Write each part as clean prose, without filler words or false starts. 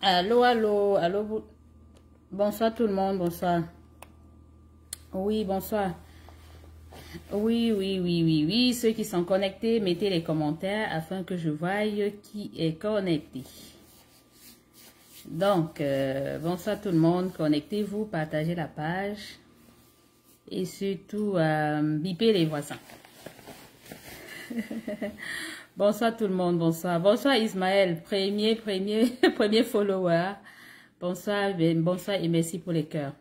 Allô, allô, allô. Bonsoir tout le monde, bonsoir. Oui, bonsoir. Oui, oui, oui, oui, oui. Ceux qui sont connectés, mettez les commentaires afin que je voie qui est connecté. Donc, bonsoir tout le monde. Connectez-vous, partagez la page. Et surtout, bipez les voisins. Bonsoir tout le monde, bonsoir. Bonsoir Ismaël, premier follower. Bonsoir, bonsoir et merci pour les cœurs.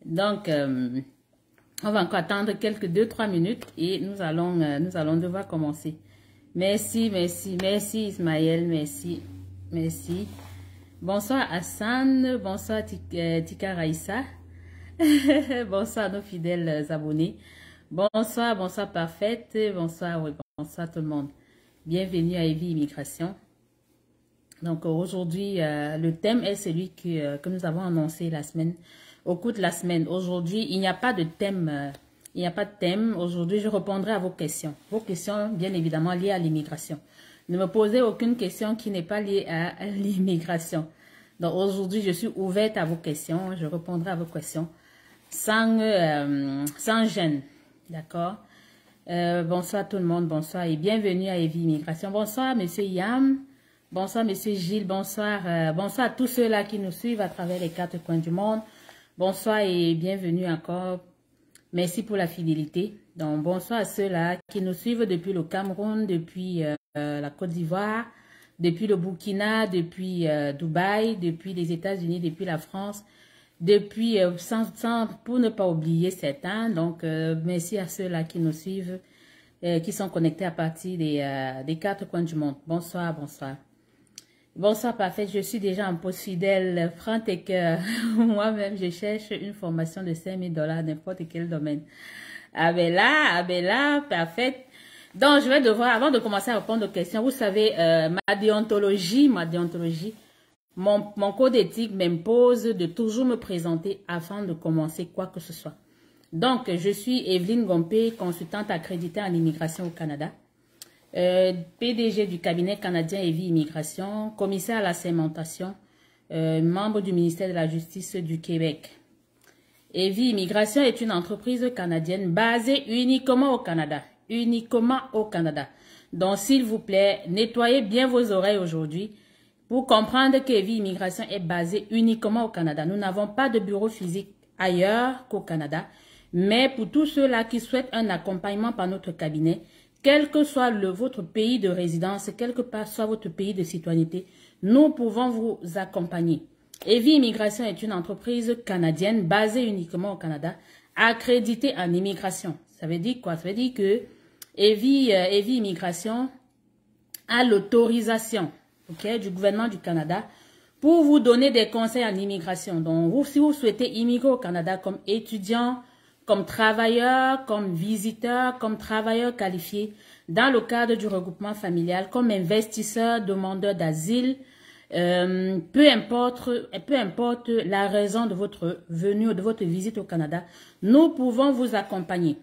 Donc, on va encore attendre quelques 2-3 minutes et nous allons devoir commencer. Merci, merci, merci Ismaël, merci, merci. Bonsoir Hassan, bonsoir Tika Raïssa. Bonsoir nos fidèles abonnés. Bonsoir, bonsoir Parfaite, bonsoir, oui, bonsoir tout le monde. Bienvenue à Evie Immigration. Donc aujourd'hui, le thème est celui que nous avons annoncé la semaine, au cours de la semaine. Aujourd'hui, il n'y a pas de thème. Il n'y a pas de thème. Aujourd'hui, je répondrai à vos questions. Vos questions, bien évidemment, liées à l'immigration. Ne me posez aucune question qui n'est pas liée à l'immigration. Donc aujourd'hui, je suis ouverte à vos questions. Je répondrai à vos questions sans gêne. D'accord? Bonsoir tout le monde, bonsoir et bienvenue à Evie Immigration. Bonsoir Monsieur Yam, bonsoir Monsieur Gilles, bonsoir, bonsoir à tous ceux-là qui nous suivent à travers les 4 coins du monde. Bonsoir et bienvenue encore. Merci pour la fidélité. Donc bonsoir à ceux-là qui nous suivent depuis le Cameroun, depuis la Côte d'Ivoire, depuis le Burkina, depuis Dubaï, depuis les États-Unis, depuis la France. Depuis, pour ne pas oublier certains, donc merci à ceux-là qui nous suivent, qui sont connectés à partir des 4 coins du monde. Bonsoir, bonsoir. Bonsoir, parfait, je suis déjà en poste fidèle, franc et cœur. Moi-même, je cherche une formation de 5 000 $, n'importe quel domaine. Ah ben là, parfait. Donc, je vais devoir, avant de commencer à répondre aux questions, vous savez, ma déontologie, mon code éthique m'impose de toujours me présenter afin de commencer quoi que ce soit. Donc, je suis Evelyne Gompé, consultante accréditée en immigration au Canada, PDG du cabinet canadien Evie Immigration, commissaire à la segmentation, membre du ministère de la Justice du Québec. Evie Immigration est une entreprise canadienne basée uniquement au Canada. Uniquement au Canada. Donc, s'il vous plaît, nettoyez bien vos oreilles aujourd'hui pour comprendre que Evie Immigration est basée uniquement au Canada. Nous n'avons pas de bureau physique ailleurs qu'au Canada. Mais pour tous ceux-là qui souhaitent un accompagnement par notre cabinet, quel que soit votre pays de résidence, quel que soit votre pays de citoyenneté, nous pouvons vous accompagner. Evie Immigration est une entreprise canadienne basée uniquement au Canada, accréditée en immigration. Ça veut dire quoi? Ça veut dire que Evie Immigration a l'autorisation du gouvernement du Canada pour vous donner des conseils en immigration. Donc, si vous souhaitez immigrer au Canada comme étudiant, comme travailleur, comme visiteur, comme travailleur qualifié, dans le cadre du regroupement familial, comme investisseur, demandeur d'asile, peu importe la raison de votre venue ou de votre visite au Canada, nous pouvons vous accompagner.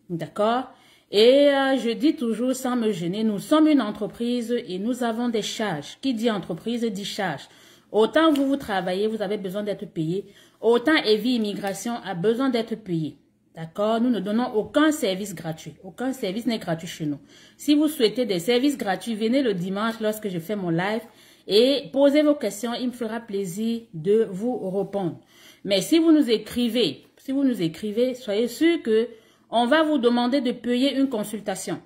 D'accord? Et je dis toujours sans me gêner, nous sommes une entreprise et nous avons des charges. Qui dit entreprise dit charge. Autant vous travaillez, vous avez besoin d'être payé. Autant Evie Immigration a besoin d'être payé. D'accord? Nous ne donnons aucun service gratuit. Aucun service n'est gratuit chez nous. Si vous souhaitez des services gratuits, venez le dimanche lorsque je fais mon live et posez vos questions. Il me fera plaisir de vous répondre. Mais si vous nous écrivez, soyez sûr que on va vous demander de payer une consultation.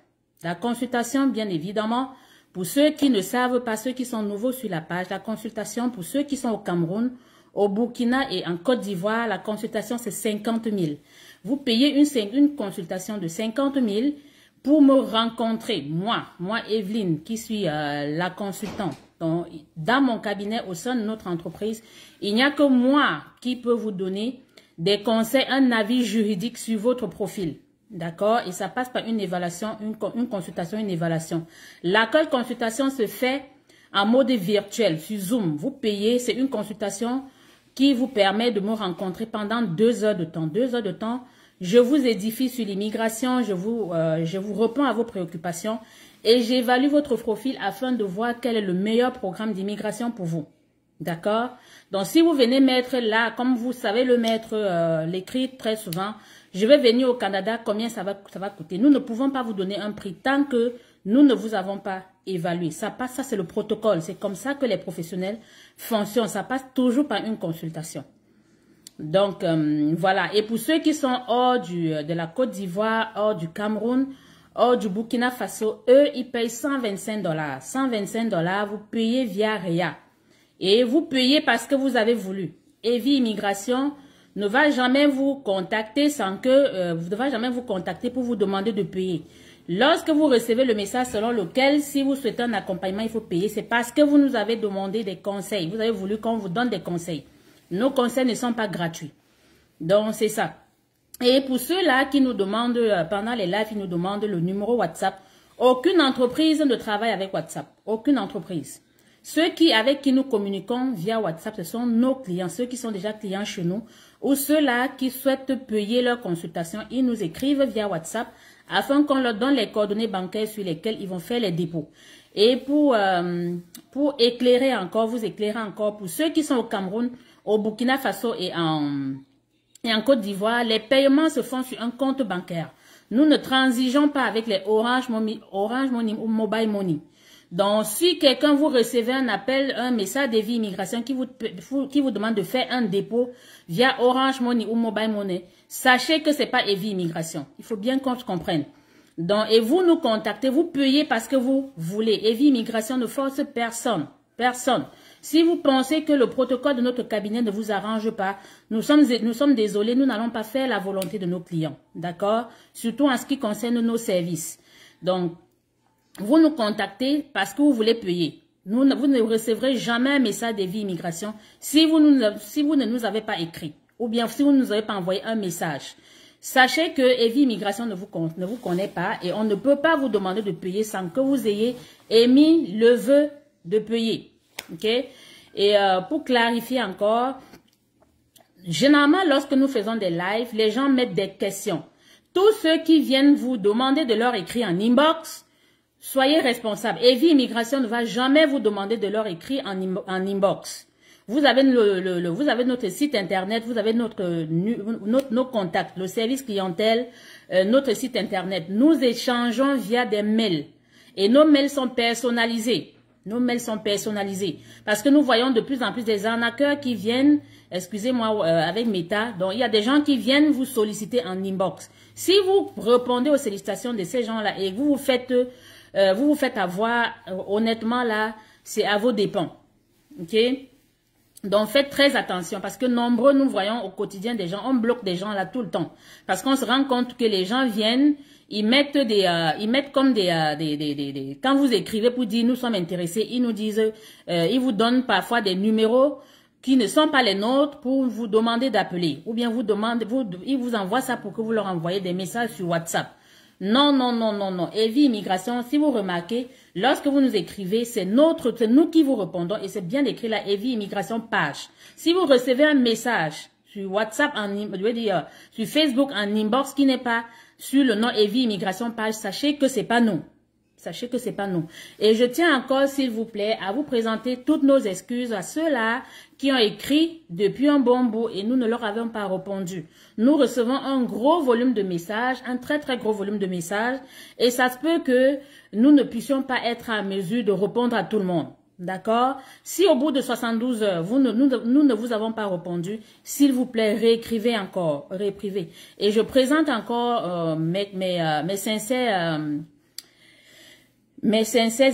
La consultation, bien évidemment, pour ceux qui ne savent pas, ceux qui sont nouveaux sur la page, la consultation pour ceux qui sont au Cameroun, au Burkina et en Côte d'Ivoire, la consultation c'est 50 000. Vous payez une consultation de 50 000 pour me rencontrer, moi Evelyne, qui suis la consultante. Donc, dans mon cabinet, au sein de notre entreprise, il n'y a que moi qui peux vous donner des conseils, un avis juridique sur votre profil. D'accord? Et ça passe par une évaluation, une consultation, une évaluation. Laquelle consultation se fait en mode virtuel, sur Zoom. Vous payez, c'est une consultation qui vous permet de me rencontrer pendant 2 heures de temps. 2 heures de temps, je vous édifie sur l'immigration, je vous réponds à vos préoccupations et j'évalue votre profil afin de voir quel est le meilleur programme d'immigration pour vous. D'accord? Donc, si vous venez mettre là, comme vous savez le mettre, l'écrit très souvent, je vais venir au Canada, combien ça va coûter? Nous ne pouvons pas vous donner un prix tant que nous ne vous avons pas évalué. Ça passe, ça c'est le protocole. C'est comme ça que les professionnels fonctionnent. Ça passe toujours par une consultation. Donc, voilà. Et pour ceux qui sont hors de la Côte d'Ivoire, hors du Cameroun, hors du Burkina Faso, eux, ils payent 125 $. 125 $, vous payez via REA. Et vous payez parce que vous avez voulu. Evi Immigration ne va jamais vous contacter sans que, ne va jamais vous contacter pour vous demander de payer. Lorsque vous recevez le message selon lequel, si vous souhaitez un accompagnement, il faut payer, c'est parce que vous nous avez demandé des conseils. Vous avez voulu qu'on vous donne des conseils. Nos conseils ne sont pas gratuits. Donc, c'est ça. Et pour ceux-là qui nous demandent, pendant les lives, ils nous demandent le numéro WhatsApp. Aucune entreprise ne travaille avec WhatsApp. Aucune entreprise. Ceux avec qui nous communiquons via WhatsApp, ce sont nos clients, ceux qui sont déjà clients chez nous, ou ceux-là qui souhaitent payer leur consultation, ils nous écrivent via WhatsApp afin qu'on leur donne les coordonnées bancaires sur lesquelles ils vont faire les dépôts. Et pour éclairer encore, vous éclairer encore, pour ceux qui sont au Cameroun, au Burkina Faso et en Côte d'Ivoire, les paiements se font sur un compte bancaire. Nous ne transigeons pas avec les Orange Money ou Mobile Money. Donc, si quelqu'un vous recevez un appel, un message d'Evi Immigration qui vous demande de faire un dépôt via Orange Money ou Mobile Money, sachez que c'est pas Evi Immigration. Il faut bien qu'on se comprenne. Donc, et vous nous contactez, vous payez parce que vous voulez. Evi Immigration ne force personne. Personne. Si vous pensez que le protocole de notre cabinet ne vous arrange pas, nous sommes désolés, nous n'allons pas faire la volonté de nos clients. D'accord? Surtout en ce qui concerne nos services. Donc, vous nous contactez parce que vous voulez payer. Vous ne recevrez jamais un message d'Evi Immigration si vous ne nous avez pas écrit ou bien si vous ne nous avez pas envoyé un message. Sachez que Evi Immigration ne vous connaît pas et on ne peut pas vous demander de payer sans que vous ayez émis le vœu de payer. Ok? Et pour clarifier encore, généralement lorsque nous faisons des lives, les gens mettent des questions. Tous ceux qui viennent vous demander de leur écrire en inbox, soyez responsables. Evi Immigration ne va jamais vous demander de leur écrire en inbox. Vous avez vous avez notre site internet, vous avez nos contacts, le service clientèle, notre site internet. Nous échangeons via des mails et nos mails sont personnalisés. Nos mails sont personnalisés parce que nous voyons de plus en plus des arnaqueurs qui viennent, excusez-moi, avec Meta. Donc, il y a des gens qui viennent vous solliciter en inbox. Si vous répondez aux sollicitations de ces gens-là et vous vous faites avoir, honnêtement, là, c'est à vos dépens. OK? Donc, faites très attention parce que nombreux, nous voyons au quotidien des gens, on bloque des gens là tout le temps. Parce qu'on se rend compte que les gens viennent, ils mettent comme quand vous écrivez pour dire nous sommes intéressés, ils nous disent, ils vous donnent parfois des numéros qui ne sont pas les nôtres pour vous demander d'appeler. Ou bien ils vous envoient ça pour que vous leur envoyez des messages sur WhatsApp. Non, non, non, non, non. Evi Immigration, si vous remarquez, lorsque vous nous écrivez, c'est nous qui vous répondons et c'est bien écrit là, Evi Immigration page. Si vous recevez un message sur WhatsApp, sur Facebook en inbox qui n'est pas sur le nom Evi Immigration page, sachez que c'est pas nous. Sachez que c'est pas nous. Et je tiens encore, s'il vous plaît, à vous présenter toutes nos excuses à ceux-là qui ont écrit depuis un bon bout et nous ne leur avons pas répondu. Nous recevons un gros volume de messages, un très très gros volume de messages et ça se peut que nous ne puissions pas être à mesure de répondre à tout le monde. D'accord? Si au bout de 72 heures, nous ne vous avons pas répondu, s'il vous plaît, réécrivez encore, réécrivez. Et je présente encore mes sincères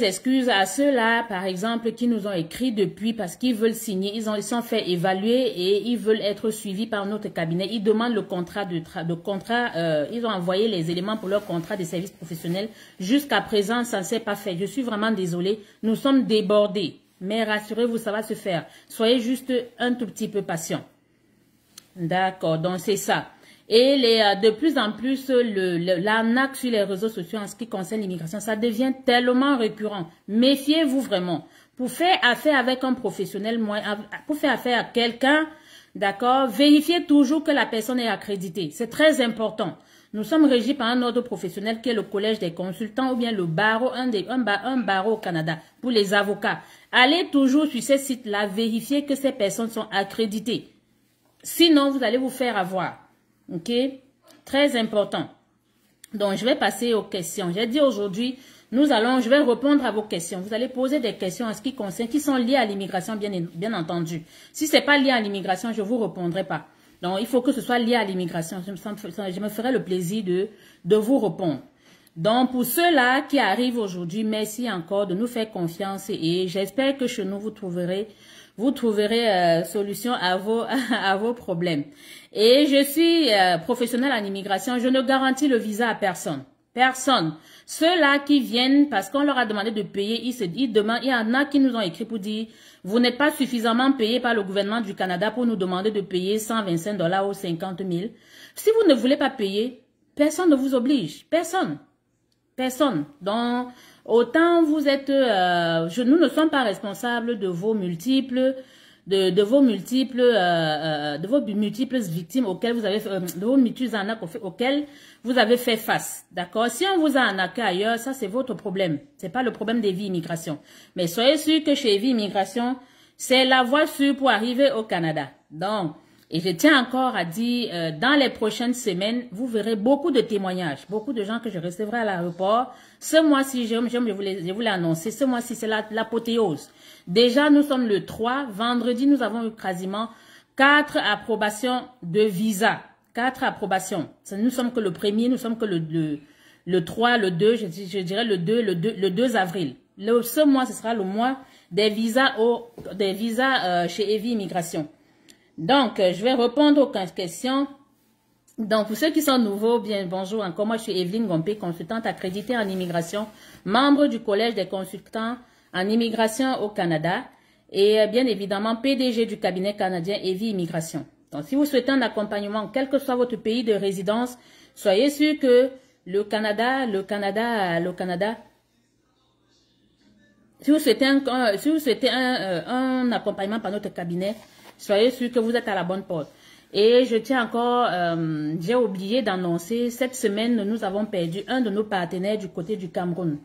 excuses à ceux-là, par exemple, qui nous ont écrit depuis parce qu'ils veulent signer, ils sont fait évaluer et ils veulent être suivis par notre cabinet. Ils demandent le contrat ils ont envoyé les éléments pour leur contrat de service professionnel. Jusqu'à présent, ça ne s'est pas fait. Je suis vraiment désolée. Nous sommes débordés. Mais rassurez-vous, ça va se faire. Soyez juste un tout petit peu patient. D'accord, donc c'est ça. Et de plus en plus, l'arnaque sur les réseaux sociaux en ce qui concerne l'immigration, ça devient tellement récurrent. Méfiez-vous vraiment. Pour faire affaire avec un professionnel, pour faire affaire à quelqu'un, d'accord, vérifiez toujours que la personne est accréditée. C'est très important. Nous sommes régis par un ordre professionnel qui est le collège des consultants ou bien le barreau, un barreau au Canada pour les avocats. Allez toujours sur ces sites-là, vérifier que ces personnes sont accréditées. Sinon, vous allez vous faire avoir. Ok? Très important. Donc, je vais passer aux questions. J'ai dit aujourd'hui, je vais répondre à vos questions. Vous allez poser des questions en ce qui concerne, qui sont liées à l'immigration, bien entendu. Si ce n'est pas lié à l'immigration, je ne vous répondrai pas. Donc, il faut que ce soit lié à l'immigration. Je me ferai le plaisir de vous répondre. Donc, pour ceux-là qui arrivent aujourd'hui, merci encore de nous faire confiance et j'espère que chez nous, vous trouverez solution à vos problèmes. Et je suis professionnelle en immigration. Je ne garantis le visa à personne. Personne. Ceux-là qui viennent parce qu'on leur a demandé de payer, il y en a qui nous ont écrit pour dire vous n'êtes pas suffisamment payé par le gouvernement du Canada pour nous demander de payer 125 $ ou 50 000. Si vous ne voulez pas payer, personne ne vous oblige. Personne. Personne. Donc, autant vous êtes, nous ne sommes pas responsables de vos multiples victimes auxquelles vous avez, de vos multiples arnaques auxquelles vous avez fait face. D'accord? Si on vous a arnaqué ailleurs, ça c'est votre problème. C'est pas le problème des vies immigration. Mais soyez sûr que chez Vie Immigration, c'est la voie sûre pour arriver au Canada. Donc, et je tiens encore à dire, dans les prochaines semaines, vous verrez beaucoup de témoignages, beaucoup de gens que je recevrai à l'aéroport. Ce mois-ci, je voulais annoncer, ce mois-ci, c'est l'apothéose. Déjà, nous sommes le 3. Vendredi, nous avons eu quasiment 4 approbations de visa. 4 approbations. Nous sommes que le premier, nous sommes que le 3, le 2, je dirais le 2 avril. Ce mois, ce sera le mois des visas chez Evie Immigration. Donc, je vais répondre aux questions. Donc, pour ceux qui sont nouveaux, bien bonjour encore. Moi, je suis Evelyne Gompé, consultante accréditée en immigration, membre du Collège des consultants en immigration au Canada et bien évidemment PDG du cabinet canadien Evie Immigration. Donc, si vous souhaitez un accompagnement, quel que soit votre pays de résidence, soyez sûr que le Canada, si vous souhaitez un accompagnement par notre cabinet, soyez sûr que vous êtes à la bonne porte. Et je tiens encore, j'ai oublié d'annoncer, cette semaine, nous avons perdu un de nos partenaires du côté du Cameroun.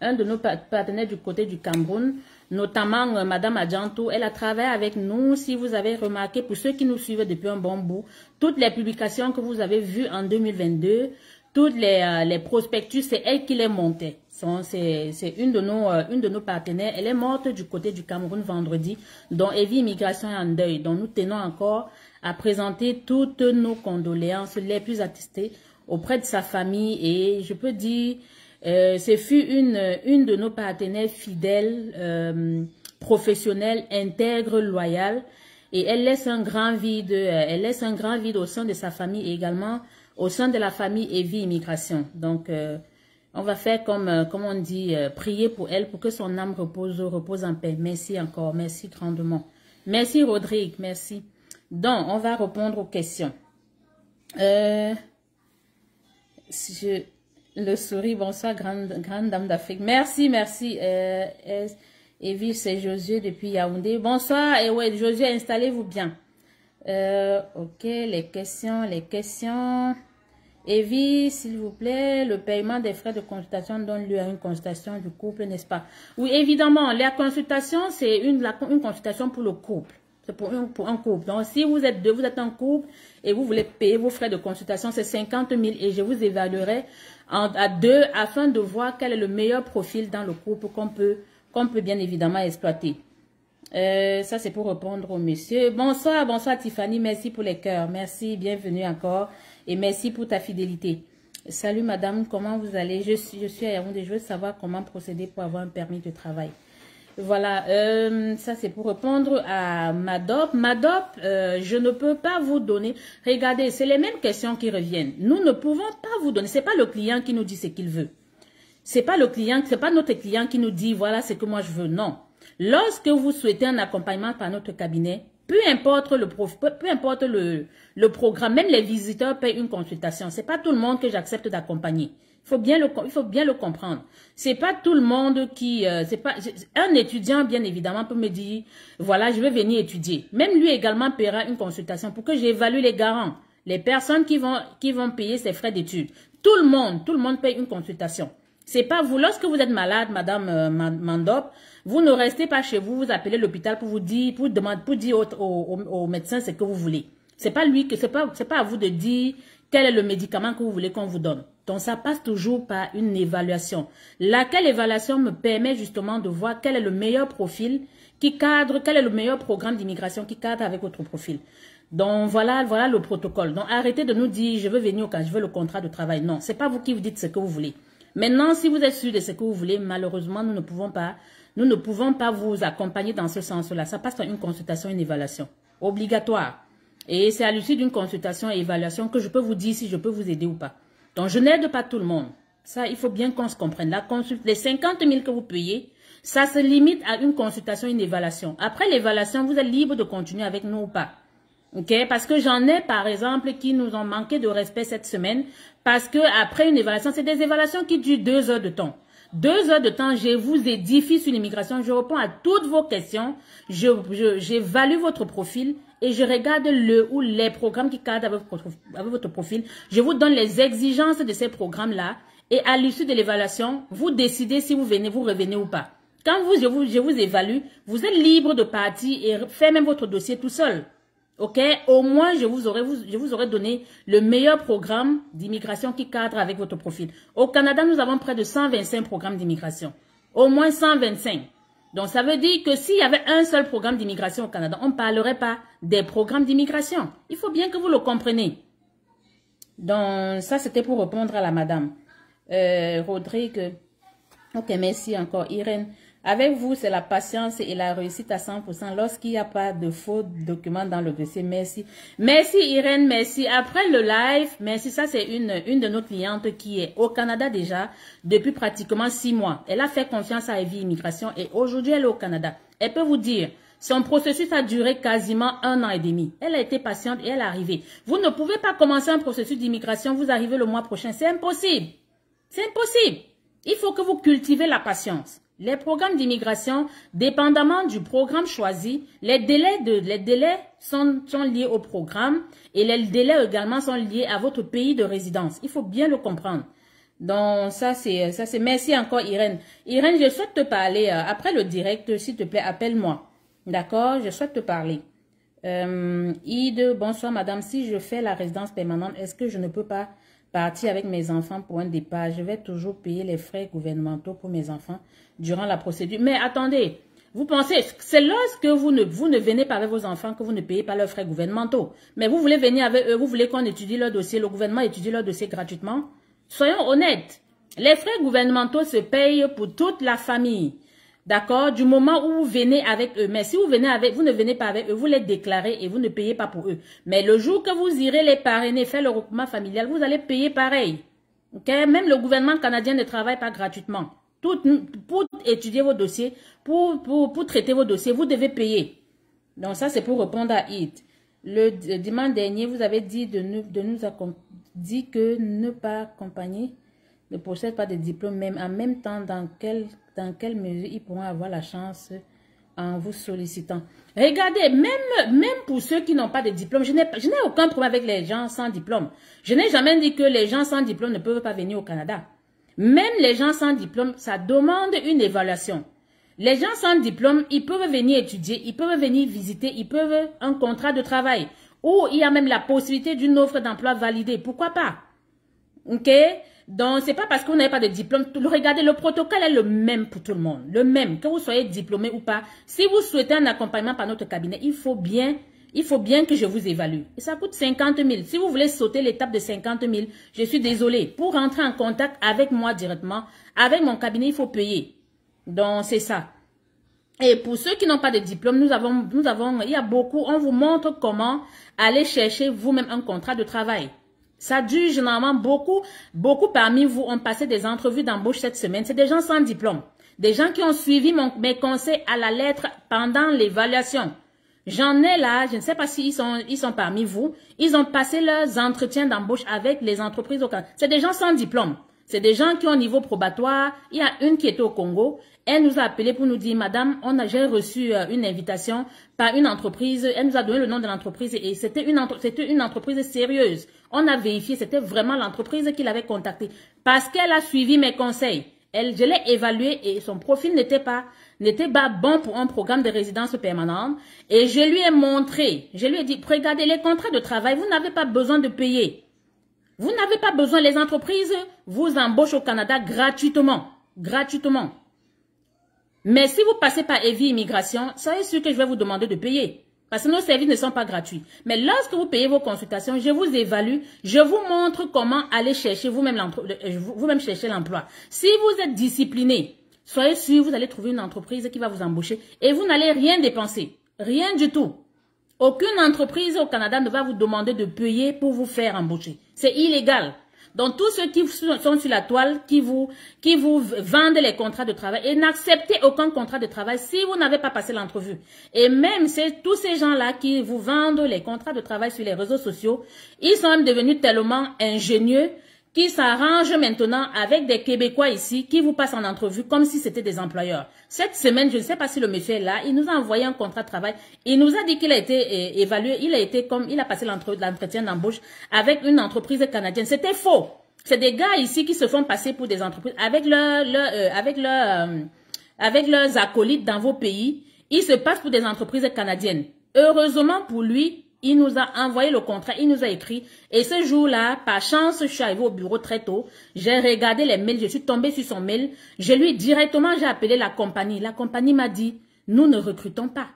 Un de nos partenaires du côté du Cameroun, notamment Madame Adjanto, elle a travaillé avec nous. Si vous avez remarqué, pour ceux qui nous suivent depuis un bon bout, toutes les publications que vous avez vues en 2022, toutes les prospectus, c'est elle qui les montait. C'est une de nos partenaires. Elle est morte du côté du Cameroun vendredi, dont Evie Immigration est en deuil. Donc nous tenons encore à présenter toutes nos condoléances les plus attestées auprès de sa famille. Et je peux dire, ce fut une de nos partenaires fidèles, professionnels, intègres, loyales. Et elle laisse un grand vide, au sein de sa famille et également au sein de la famille Evie Immigration. Donc, on va faire comme on dit, prier pour elle, pour que son âme repose en paix. Merci encore, merci grandement. Merci Rodrigue, merci. Donc, on va répondre aux questions. Le souris, bonsoir, grande dame d'Afrique. Merci, merci. Evie, c'est Josué depuis Yaoundé. Bonsoir, et ouais, Josué, installez-vous bien. Ok, les questions. Evie, s'il vous plaît, le paiement des frais de consultation donne lieu à une consultation du couple, n'est-ce pas? Oui, évidemment, la consultation, c'est une consultation pour le couple. C'est pour un couple. Donc, si vous êtes deux, vous êtes un couple et vous voulez payer vos frais de consultation, c'est 50 000 et je vous évaluerai à deux afin de voir quel est le meilleur profil dans le couple qu'on peut bien évidemment exploiter. Ça, c'est pour répondre au monsieur. Bonsoir, bonsoir Tiffany, merci pour les cœurs. Merci, bienvenue encore et merci pour ta fidélité. Salut madame, comment vous allez? Je suis à Yaoundé, je veux savoir comment procéder pour avoir un permis de travail. Voilà, ça c'est pour répondre à Madop. Madop, je ne peux pas vous donner. Regardez, c'est les mêmes questions qui reviennent. Nous ne pouvons pas vous donner. C'est pas le client qui nous dit ce qu'il veut. C'est pas notre client qui nous dit voilà ce que moi je veux. Non. Lorsque vous souhaitez un accompagnement par notre cabinet, peu importe le programme, même les visiteurs payent une consultation. C'est pas tout le monde que j'accepte d'accompagner. Il faut bien le comprendre. C'est pas tout le monde qui, un étudiant bien évidemment peut me dire, voilà, je veux venir étudier. Même lui également paiera une consultation pour que j'évalue les garants. Les personnes qui vont payer ces frais d'études. Tout le monde paye une consultation. C'est pas vous. Lorsque vous êtes malade, Madame Mandop, vous ne restez pas chez vous, vous appelez l'hôpital pour dire au médecin ce que vous voulez. C'est pas à vous de dire quel est le médicament que vous voulez qu'on vous donne. Donc, ça passe toujours par une évaluation. Laquelle évaluation me permet justement de voir quel est le meilleur profil qui cadre, quel est le meilleur programme d'immigration qui cadre avec votre profil. Donc, voilà le protocole. Donc, arrêtez de nous dire, je veux venir au cas, je veux le contrat de travail. Non, c'est pas vous qui vous dites ce que vous voulez. Maintenant, si vous êtes sûr de ce que vous voulez, malheureusement, nous ne pouvons pas vous accompagner dans ce sens-là. Ça passe par une consultation, une évaluation obligatoire. Et c'est à l'issue d'une consultation et évaluation que je peux vous dire si je peux vous aider ou pas. Donc, je n'aide pas tout le monde. Ça, il faut bien qu'on se comprenne. Les 50 000 que vous payez, ça se limite à une consultation, une évaluation. Après l'évaluation, vous êtes libre de continuer avec nous ou pas. Ok? Parce que j'en ai, par exemple, qui nous ont manqué de respect cette semaine. Parce que après une évaluation, c'est des évaluations qui durent 2 heures de temps. 2 heures de temps, je vous édifie sur l'immigration. Je réponds à toutes vos questions. J'évalue votre profil. Et je regarde le ou les programmes qui cadrent avec votre profil. Je vous donne les exigences de ces programmes-là. Et à l'issue de l'évaluation, vous décidez si vous revenez ou pas. Quand je vous évalue, vous êtes libre de partir et faire même votre dossier tout seul. Ok? Au moins, je vous aurais donné le meilleur programme d'immigration qui cadre avec votre profil. Au Canada, nous avons près de 125 programmes d'immigration. Au moins 125. Donc, ça veut dire que s'il y avait un seul programme d'immigration au Canada, on ne parlerait pas des programmes d'immigration. Il faut bien que vous le compreniez. Donc, ça, c'était pour répondre à la madame. Rodrigue. Ok, merci encore. Irène. Avec vous, c'est la patience et la réussite à 100% lorsqu'il n'y a pas de faux documents dans le dossier. Merci. Merci Irène, merci. Après le live, merci. Ça, c'est une de nos clientes qui est au Canada déjà depuis pratiquement 6 mois. Elle a fait confiance à Evie Immigration et aujourd'hui, elle est au Canada. Elle peut vous dire, son processus a duré quasiment 1 an et demi. Elle a été patiente et elle est arrivée. Vous ne pouvez pas commencer un processus d'immigration, vous arrivez le mois prochain. C'est impossible. C'est impossible. Il faut que vous cultivez la patience. Les programmes d'immigration, dépendamment du programme choisi, les délais sont liés au programme et les délais également sont liés à votre pays de résidence. Il faut bien le comprendre. Donc, ça c'est, merci encore Irène. Irène, je souhaite te parler, après le direct, s'il te plaît, appelle-moi. D'accord? Je souhaite te parler. Ide, bonsoir madame. Si je fais la résidence permanente, est-ce que je ne peux pas partir avec mes enfants pour un départ? Je vais toujours payer les frais gouvernementaux pour mes enfants durant la procédure. Mais attendez, vous pensez, c'est lorsque vous ne venez pas avec vos enfants que vous ne payez pas leurs frais gouvernementaux. Mais vous voulez venir avec eux, vous voulez qu'on étudie leur dossier, le gouvernement étudie leur dossier gratuitement. Soyons honnêtes, les frais gouvernementaux se payent pour toute la famille. D'accord? Du moment où vous venez avec eux. Mais si vous ne venez pas avec eux, vous les déclarez et vous ne payez pas pour eux. Mais le jour que vous irez les parrainer, faire le regroupement familial, vous allez payer pareil. Okay? Même le gouvernement canadien ne travaille pas gratuitement. Pour étudier vos dossiers, pour traiter vos dossiers, vous devez payer. Donc ça, c'est pour répondre à IT. Le dimanche dernier, vous avez dit dit que ne pas accompagner ne possède pas de diplôme, même en même temps, dans quelle mesure ils pourront avoir la chance en vous sollicitant. Regardez, même pour ceux qui n'ont pas de diplôme, je n'ai aucun problème avec les gens sans diplôme. Je n'ai jamais dit que les gens sans diplôme ne peuvent pas venir au Canada. Même les gens sans diplôme, ça demande une évaluation. Les gens sans diplôme, ils peuvent venir étudier, ils peuvent venir visiter, ils peuvent un contrat de travail. Ou il y a même la possibilité d'une offre d'emploi validée. Pourquoi pas? Ok? Donc, c'est pas parce que vous n'avez pas de diplôme. Regardez, le protocole est le même pour tout le monde. Le même, que vous soyez diplômé ou pas. Si vous souhaitez un accompagnement par notre cabinet, il faut bien que je vous évalue. Et ça coûte 50 000. Si vous voulez sauter l'étape de 50 000, je suis désolée. Pour rentrer en contact avec moi directement, avec mon cabinet, il faut payer. Donc, c'est ça. Et pour ceux qui n'ont pas de diplôme, il y a beaucoup, on vous montre comment aller chercher vous-même un contrat de travail. Ça dure généralement beaucoup parmi vous ont passé des entrevues d'embauche cette semaine. C'est des gens sans diplôme. Des gens qui ont suivi mes conseils à la lettre pendant l'évaluation. J'en ai là, je ne sais pas s'ils sont parmi vous. Ils ont passé leurs entretiens d'embauche avec les entreprises au Canada. C'est des gens sans diplôme. C'est des gens qui ont un niveau probatoire. Il y a une qui était au Congo. Elle nous a appelé pour nous dire, madame, j'ai reçu une invitation par une entreprise. Elle nous a donné le nom de l'entreprise et c'était une entreprise sérieuse. On a vérifié, c'était vraiment l'entreprise qui l'avait contactée parce qu'elle a suivi mes conseils. Je l'ai évalué et son profil n'était pas bon pour un programme de résidence permanente. Et je lui ai montré, je lui ai dit, regardez les contrats de travail, vous n'avez pas besoin de payer. Vous n'avez pas besoin, les entreprises vous embauchent au Canada gratuitement. Gratuitement. Mais si vous passez par EVI Immigration, soyez sûr que je vais vous demander de payer. Parce que nos services ne sont pas gratuits. Mais lorsque vous payez vos consultations, je vous évalue, je vous montre comment aller chercher vous-même chercher l'emploi. Si vous êtes discipliné, soyez sûr, vous allez trouver une entreprise qui va vous embaucher et vous n'allez rien dépenser. Rien du tout. Aucune entreprise au Canada ne va vous demander de payer pour vous faire embaucher. C'est illégal. Donc, tous ceux qui sont sur la toile, qui vous vendent les contrats de travail et n'acceptez aucun contrat de travail si vous n'avez pas passé l'entrevue. Et même tous ces gens-là qui vous vendent les contrats de travail sur les réseaux sociaux, ils sont même devenus tellement ingénieux qui s'arrangent maintenant avec des Québécois ici qui vous passent en entrevue comme si c'était des employeurs. Cette semaine, je ne sais pas si le monsieur est là, il nous a envoyé un contrat de travail. Il nous a dit qu'il a été évalué, il a passé l'entretien d'embauche avec une entreprise canadienne. C'était faux. C'est des gars ici qui se font passer pour des entreprises avec leurs acolytes dans vos pays. Ils se passent pour des entreprises canadiennes. Heureusement pour lui, il nous a envoyé le contrat, il nous a écrit. Et ce jour-là, par chance, je suis arrivée au bureau très tôt. J'ai regardé les mails, je suis tombée sur son mail. J'ai appelé la compagnie. La compagnie m'a dit, nous ne recrutons pas.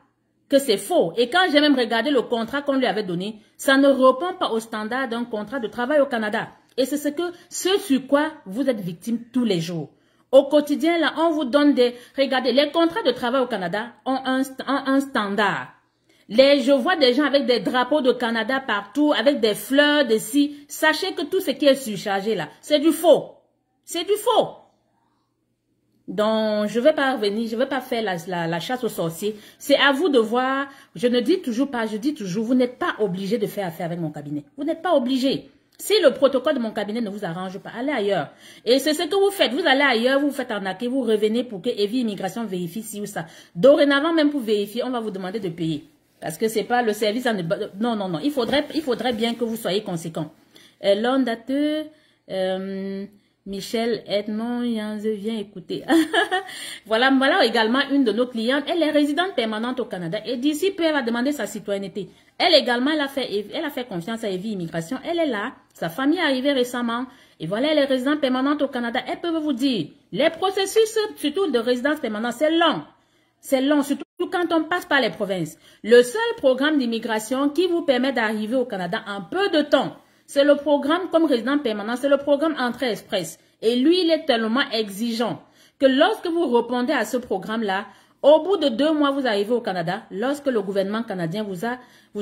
Que c'est faux. Et quand j'ai même regardé le contrat qu'on lui avait donné, ça ne répond pas au standard d'un contrat de travail au Canada. Et c'est ce sur quoi vous êtes victime tous les jours. Au quotidien, là, on vous donne regardez, les contrats de travail au Canada ont un standard. Je vois des gens avec des drapeaux de Canada partout, avec des fleurs de ci. Sachez que tout ce qui est surchargé là, c'est du faux. C'est du faux. Donc, je vais pas faire la chasse aux sorciers. C'est à vous de voir. Je ne dis toujours pas, je dis toujours, vous n'êtes pas obligé de faire affaire avec mon cabinet. Vous n'êtes pas obligé. Si le protocole de mon cabinet ne vous arrange pas, allez ailleurs. Et c'est ce que vous faites. Vous allez ailleurs, vous faites arnaquer, vous revenez pour que EVI Immigration vérifie ci ou ça. Dorénavant, même pour vérifier, on va vous demander de payer. Parce que c'est pas le service. Non, non, non. Il faudrait bien que vous soyez conséquent. L'ondate, Michel Edmond, viens écouter. Voilà également une de nos clientes. Elle est résidente permanente au Canada. Et d'ici peu, elle va demander sa citoyenneté. Elle également, elle a fait confiance à EVI Immigration. Elle est là. Sa famille est arrivée récemment. Et voilà, elle est résidente permanente au Canada. Elles peuvent vous dire, les processus, surtout de résidence permanente, c'est long. C'est long, surtout quand on passe par les provinces. Le seul programme d'immigration qui vous permet d'arriver au Canada en peu de temps, c'est le programme comme résident permanent, c'est le programme Entrée Express. Et lui, il est tellement exigeant que lorsque vous répondez à ce programme-là, au bout de 2 mois, vous arrivez au Canada, lorsque le gouvernement canadien vous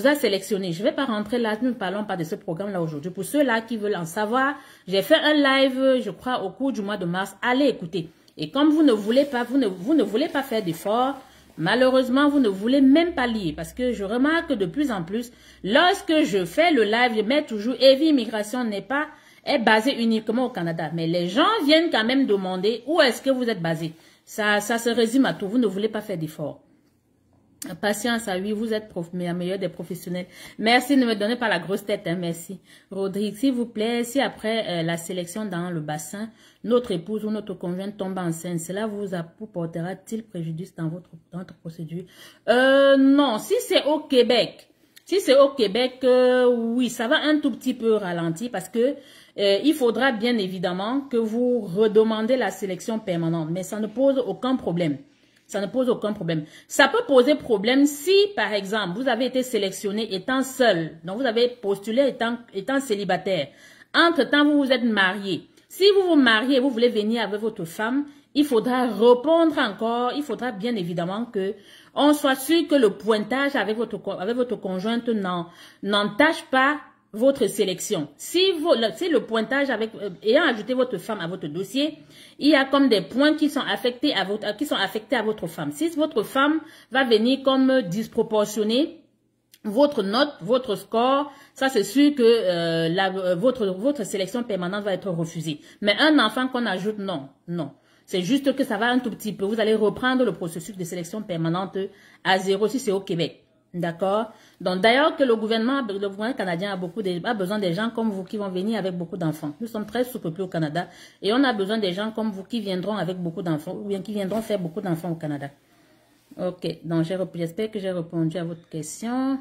a sélectionné. Je ne vais pas rentrer là, nous ne parlons pas de ce programme-là aujourd'hui. Pour ceux-là qui veulent en savoir, j'ai fait un live, je crois, au cours du mois de mars. Allez écouter. Et comme vous ne voulez pas, vous ne voulez pas faire d'efforts, malheureusement, vous ne voulez même pas lire. Parce que je remarque que de plus en plus, lorsque je fais le live, je mets toujours EVI Immigration est basée uniquement au Canada. Mais les gens viennent quand même demander où est-ce que vous êtes basé. Ça se résume à tout. Vous ne voulez pas faire d'efforts. Patience, oui, vous êtes la meilleure des professionnels. Merci, ne me donnez pas la grosse tête, hein, merci. Rodrigue, s'il vous plaît, si après la sélection dans le bassin, notre épouse ou notre conjointe tombe enceinte, cela vous portera-t-il préjudice dans votre procédure? Non, si c'est au Québec, oui, ça va un tout petit peu ralentir parce que il faudra bien évidemment que vous redemandez la sélection permanente, mais ça ne pose aucun problème. Ça ne pose aucun problème. Ça peut poser problème si, par exemple, vous avez été sélectionné étant seul. Donc, vous avez postulé étant célibataire. Entre-temps, vous vous êtes marié. Si vous vous mariez et vous voulez venir avec votre femme, il faudra répondre encore. Il faudra bien évidemment que on soit sûr que le pointage avec votre conjointe n'entache pas votre sélection. Si le pointage ayant ajouté votre femme à votre dossier, il y a comme des points qui sont affectés à votre femme. Si votre femme va venir comme disproportionnée, votre note, votre score, ça c'est sûr que votre sélection permanente va être refusée. Mais un enfant qu'on ajoute, non, non. C'est juste que ça va un tout petit peu. Vous allez reprendre le processus de sélection permanente à zéro si c'est au Québec. D'accord? Donc d'ailleurs que le gouvernement canadien a besoin des gens comme vous qui vont venir avec beaucoup d'enfants. Nous sommes très sous-peuplés au Canada et on a besoin des gens comme vous qui viendront avec beaucoup d'enfants ou bien qui viendront faire beaucoup d'enfants au Canada. Ok, donc j'espère que j'ai répondu à votre question.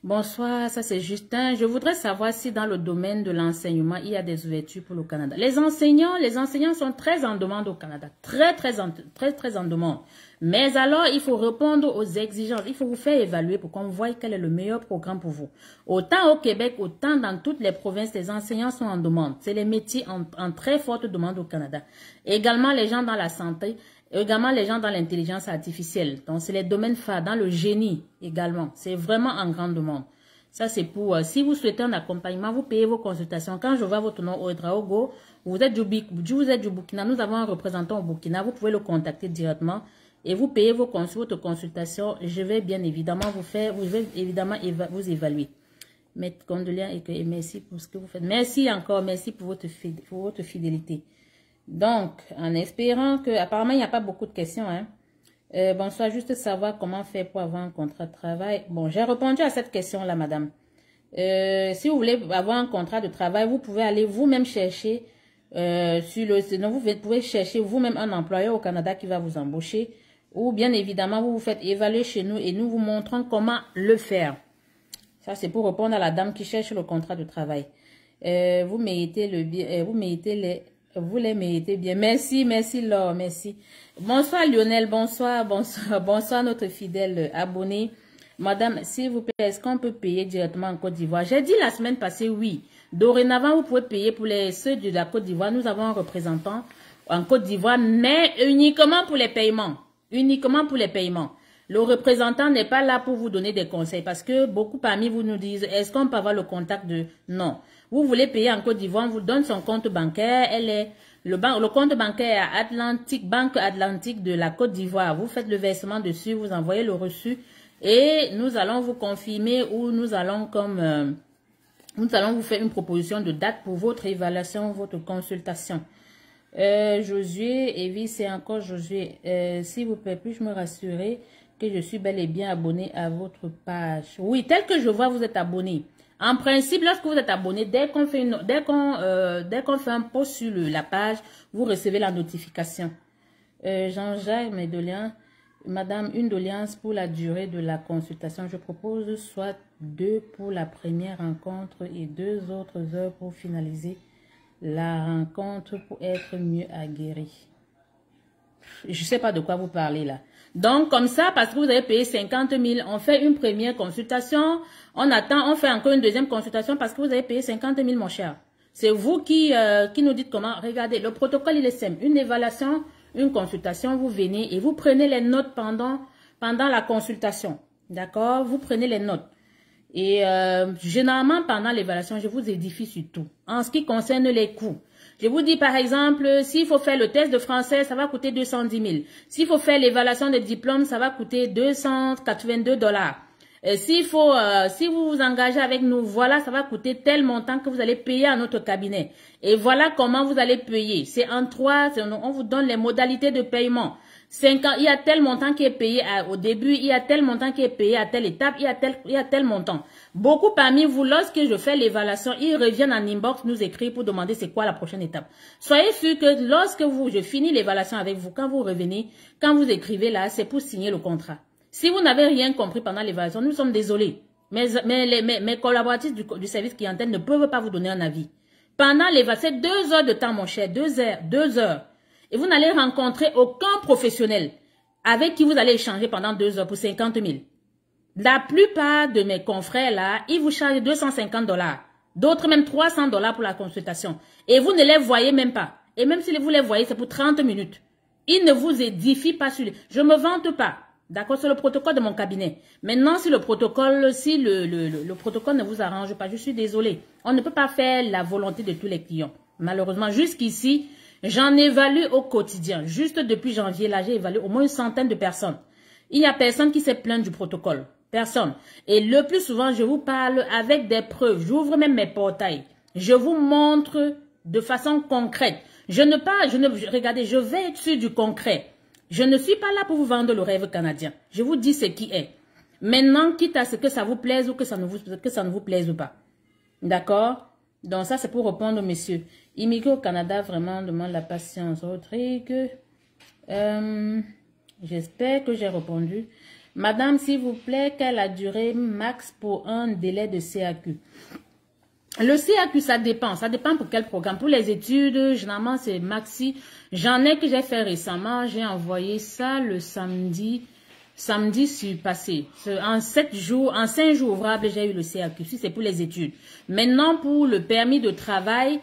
Bonsoir, ça c'est Justin. Je voudrais savoir si dans le domaine de l'enseignement, il y a des ouvertures pour le Canada. Les enseignants sont très en demande au Canada. Très en demande. Mais alors, il faut répondre aux exigences. Il faut vous faire évaluer pour qu'on voie quel est le meilleur programme pour vous. Autant au Québec, autant dans toutes les provinces, les enseignants sont en demande. C'est les métiers en très forte demande au Canada. Également, les gens dans la santé. Également, les gens dans l'intelligence artificielle. Donc, c'est les domaines phares. Dans le génie également. C'est vraiment en grande demande. Ça, c'est pour... si vous souhaitez un accompagnement, vous payez vos consultations. Quand je vois votre nom, Ouedraogo, vous êtes du Burkina. Nous avons un représentant au Burkina. Vous pouvez le contacter directement. Et vous payez votre consultation. Je vais bien évidemment vous évaluer. Mes condoléances et merci pour ce que vous faites. Merci encore. Merci pour votre fidélité. Donc, en espérant que, apparemment, il n'y a pas beaucoup de questions, hein. Bonsoir, juste savoir comment faire pour avoir un contrat de travail. Bon, j'ai répondu à cette question-là, madame. Si vous voulez avoir un contrat de travail, vous pouvez aller vous-même chercher vous pouvez chercher vous-même un employeur au Canada qui va vous embaucher. Ou bien évidemment, vous vous faites évaluer chez nous et nous vous montrons comment le faire. Ça, c'est pour répondre à la dame qui cherche le contrat de travail. Vous méritez le bien, vous les méritez bien. Merci, merci Laure, merci. Bonsoir Lionel, bonsoir notre fidèle abonné. Madame, s'il vous plaît, est-ce qu'on peut payer directement en Côte d'Ivoire? J'ai dit la semaine passée oui. Dorénavant, vous pouvez payer pour ceux de la Côte d'Ivoire. Nous avons un représentant en Côte d'Ivoire, mais uniquement pour les paiements. Uniquement pour les paiements. Le représentant n'est pas là pour vous donner des conseils parce que beaucoup parmi vous nous disent, est-ce qu'on peut avoir le contact de... Non. Vous voulez payer en Côte d'Ivoire, on vous donne son compte bancaire. Le compte bancaire Banque Atlantique de la Côte d'Ivoire. Vous faites le versement dessus, vous envoyez le reçu et nous allons vous confirmer ou nous allons vous faire une proposition de date pour votre évaluation, votre consultation. Josué, Evie, c'est encore Josué. S'il vous plaît, puis-je me rassurer que je suis bel et bien abonné à votre page? Oui, tel que je vois, vous êtes abonné. En principe, lorsque vous êtes abonné, dès qu'on fait un post sur la page, vous recevez la notification. Jean-Jacques, mes doléances. Madame, une doléance pour la durée de la consultation. Je propose soit 2 pour la première rencontre et 2 autres heures pour finaliser la rencontre pour être mieux aguerri. Je ne sais pas de quoi vous parlez là. Donc, comme ça, parce que vous avez payé 50 000, on fait une première consultation, on attend, on fait encore une deuxième consultation parce que vous avez payé 50 000, mon cher. C'est vous qui nous dites comment. Regardez, le protocole, il est simple. Une évaluation, une consultation, vous venez et vous prenez les notes pendant la consultation. D'accord? Vous prenez les notes. Et généralement, pendant l'évaluation, je vous édifie sur tout. En ce qui concerne les coûts. Je vous dis par exemple, s'il faut faire le test de français, ça va coûter 210 000. S'il faut faire l'évaluation des diplômes, ça va coûter 282 $. Si vous vous engagez avec nous, voilà, ça va coûter tel montant que vous allez payer à notre cabinet. Et voilà comment vous allez payer. C'est en 3, on vous donne les modalités de paiement. 5 ans, il y a tel montant qui est payé au début, il y a tel montant qui est payé à telle étape, il y a tel montant. Beaucoup parmi vous, lorsque je fais l'évaluation, ils reviennent en inbox nous écrire pour demander c'est quoi la prochaine étape. Soyez sûr que lorsque je finis l'évaluation avec vous, quand vous revenez, quand vous écrivez là, c'est pour signer le contrat. Si vous n'avez rien compris pendant l'évaluation, nous sommes désolés. Mes collaboratrices du service clientèle ne peuvent pas vous donner un avis. Pendant l'évaluation, c'est 2 heures de temps, mon cher, 2 heures. Et vous n'allez rencontrer aucun professionnel avec qui vous allez échanger pendant 2 heures pour 50 000. La plupart de mes confrères là, ils vous chargent 250 $. D'autres même 300 $ pour la consultation. Et vous ne les voyez même pas. Et même si vous les voyez, c'est pour 30 minutes. Ils ne vous édifient pas sur les... Je ne me vante pas. D'accord, c'est le protocole de mon cabinet. Maintenant, si le protocole ne vous arrange pas, je suis désolée. On ne peut pas faire la volonté de tous les clients. Malheureusement, jusqu'ici, j'en évalue au quotidien. Juste depuis janvier, là, j'ai évalué au moins une centaine de personnes. Il n'y a personne qui s'est plaint du protocole. Personne. Et le plus souvent, je vous parle avec des preuves. J'ouvre même mes portails. Je vous montre de façon concrète. Regardez, je vais être sur du concret. Je ne suis pas là pour vous vendre le rêve canadien. Je vous dis ce qui est. Maintenant, quitte à ce que ça vous plaise ou que ça ne vous plaise ou pas. D'accord? Donc ça, c'est pour répondre aux messieurs. Immigrer au Canada, vraiment, demande la patience. Rodrigue, j'espère que j'ai répondu. Madame, s'il vous plaît, quelle a duré max pour un délai de CAQ? Le CAQ, ça dépend. Ça dépend pour quel programme. Pour les études, généralement, c'est maxi. J'en ai que j'ai fait récemment. J'ai envoyé ça le samedi passé. En 5 jours ouvrables, j'ai eu le CAQ. Si c'est pour les études. Maintenant, pour le permis de travail,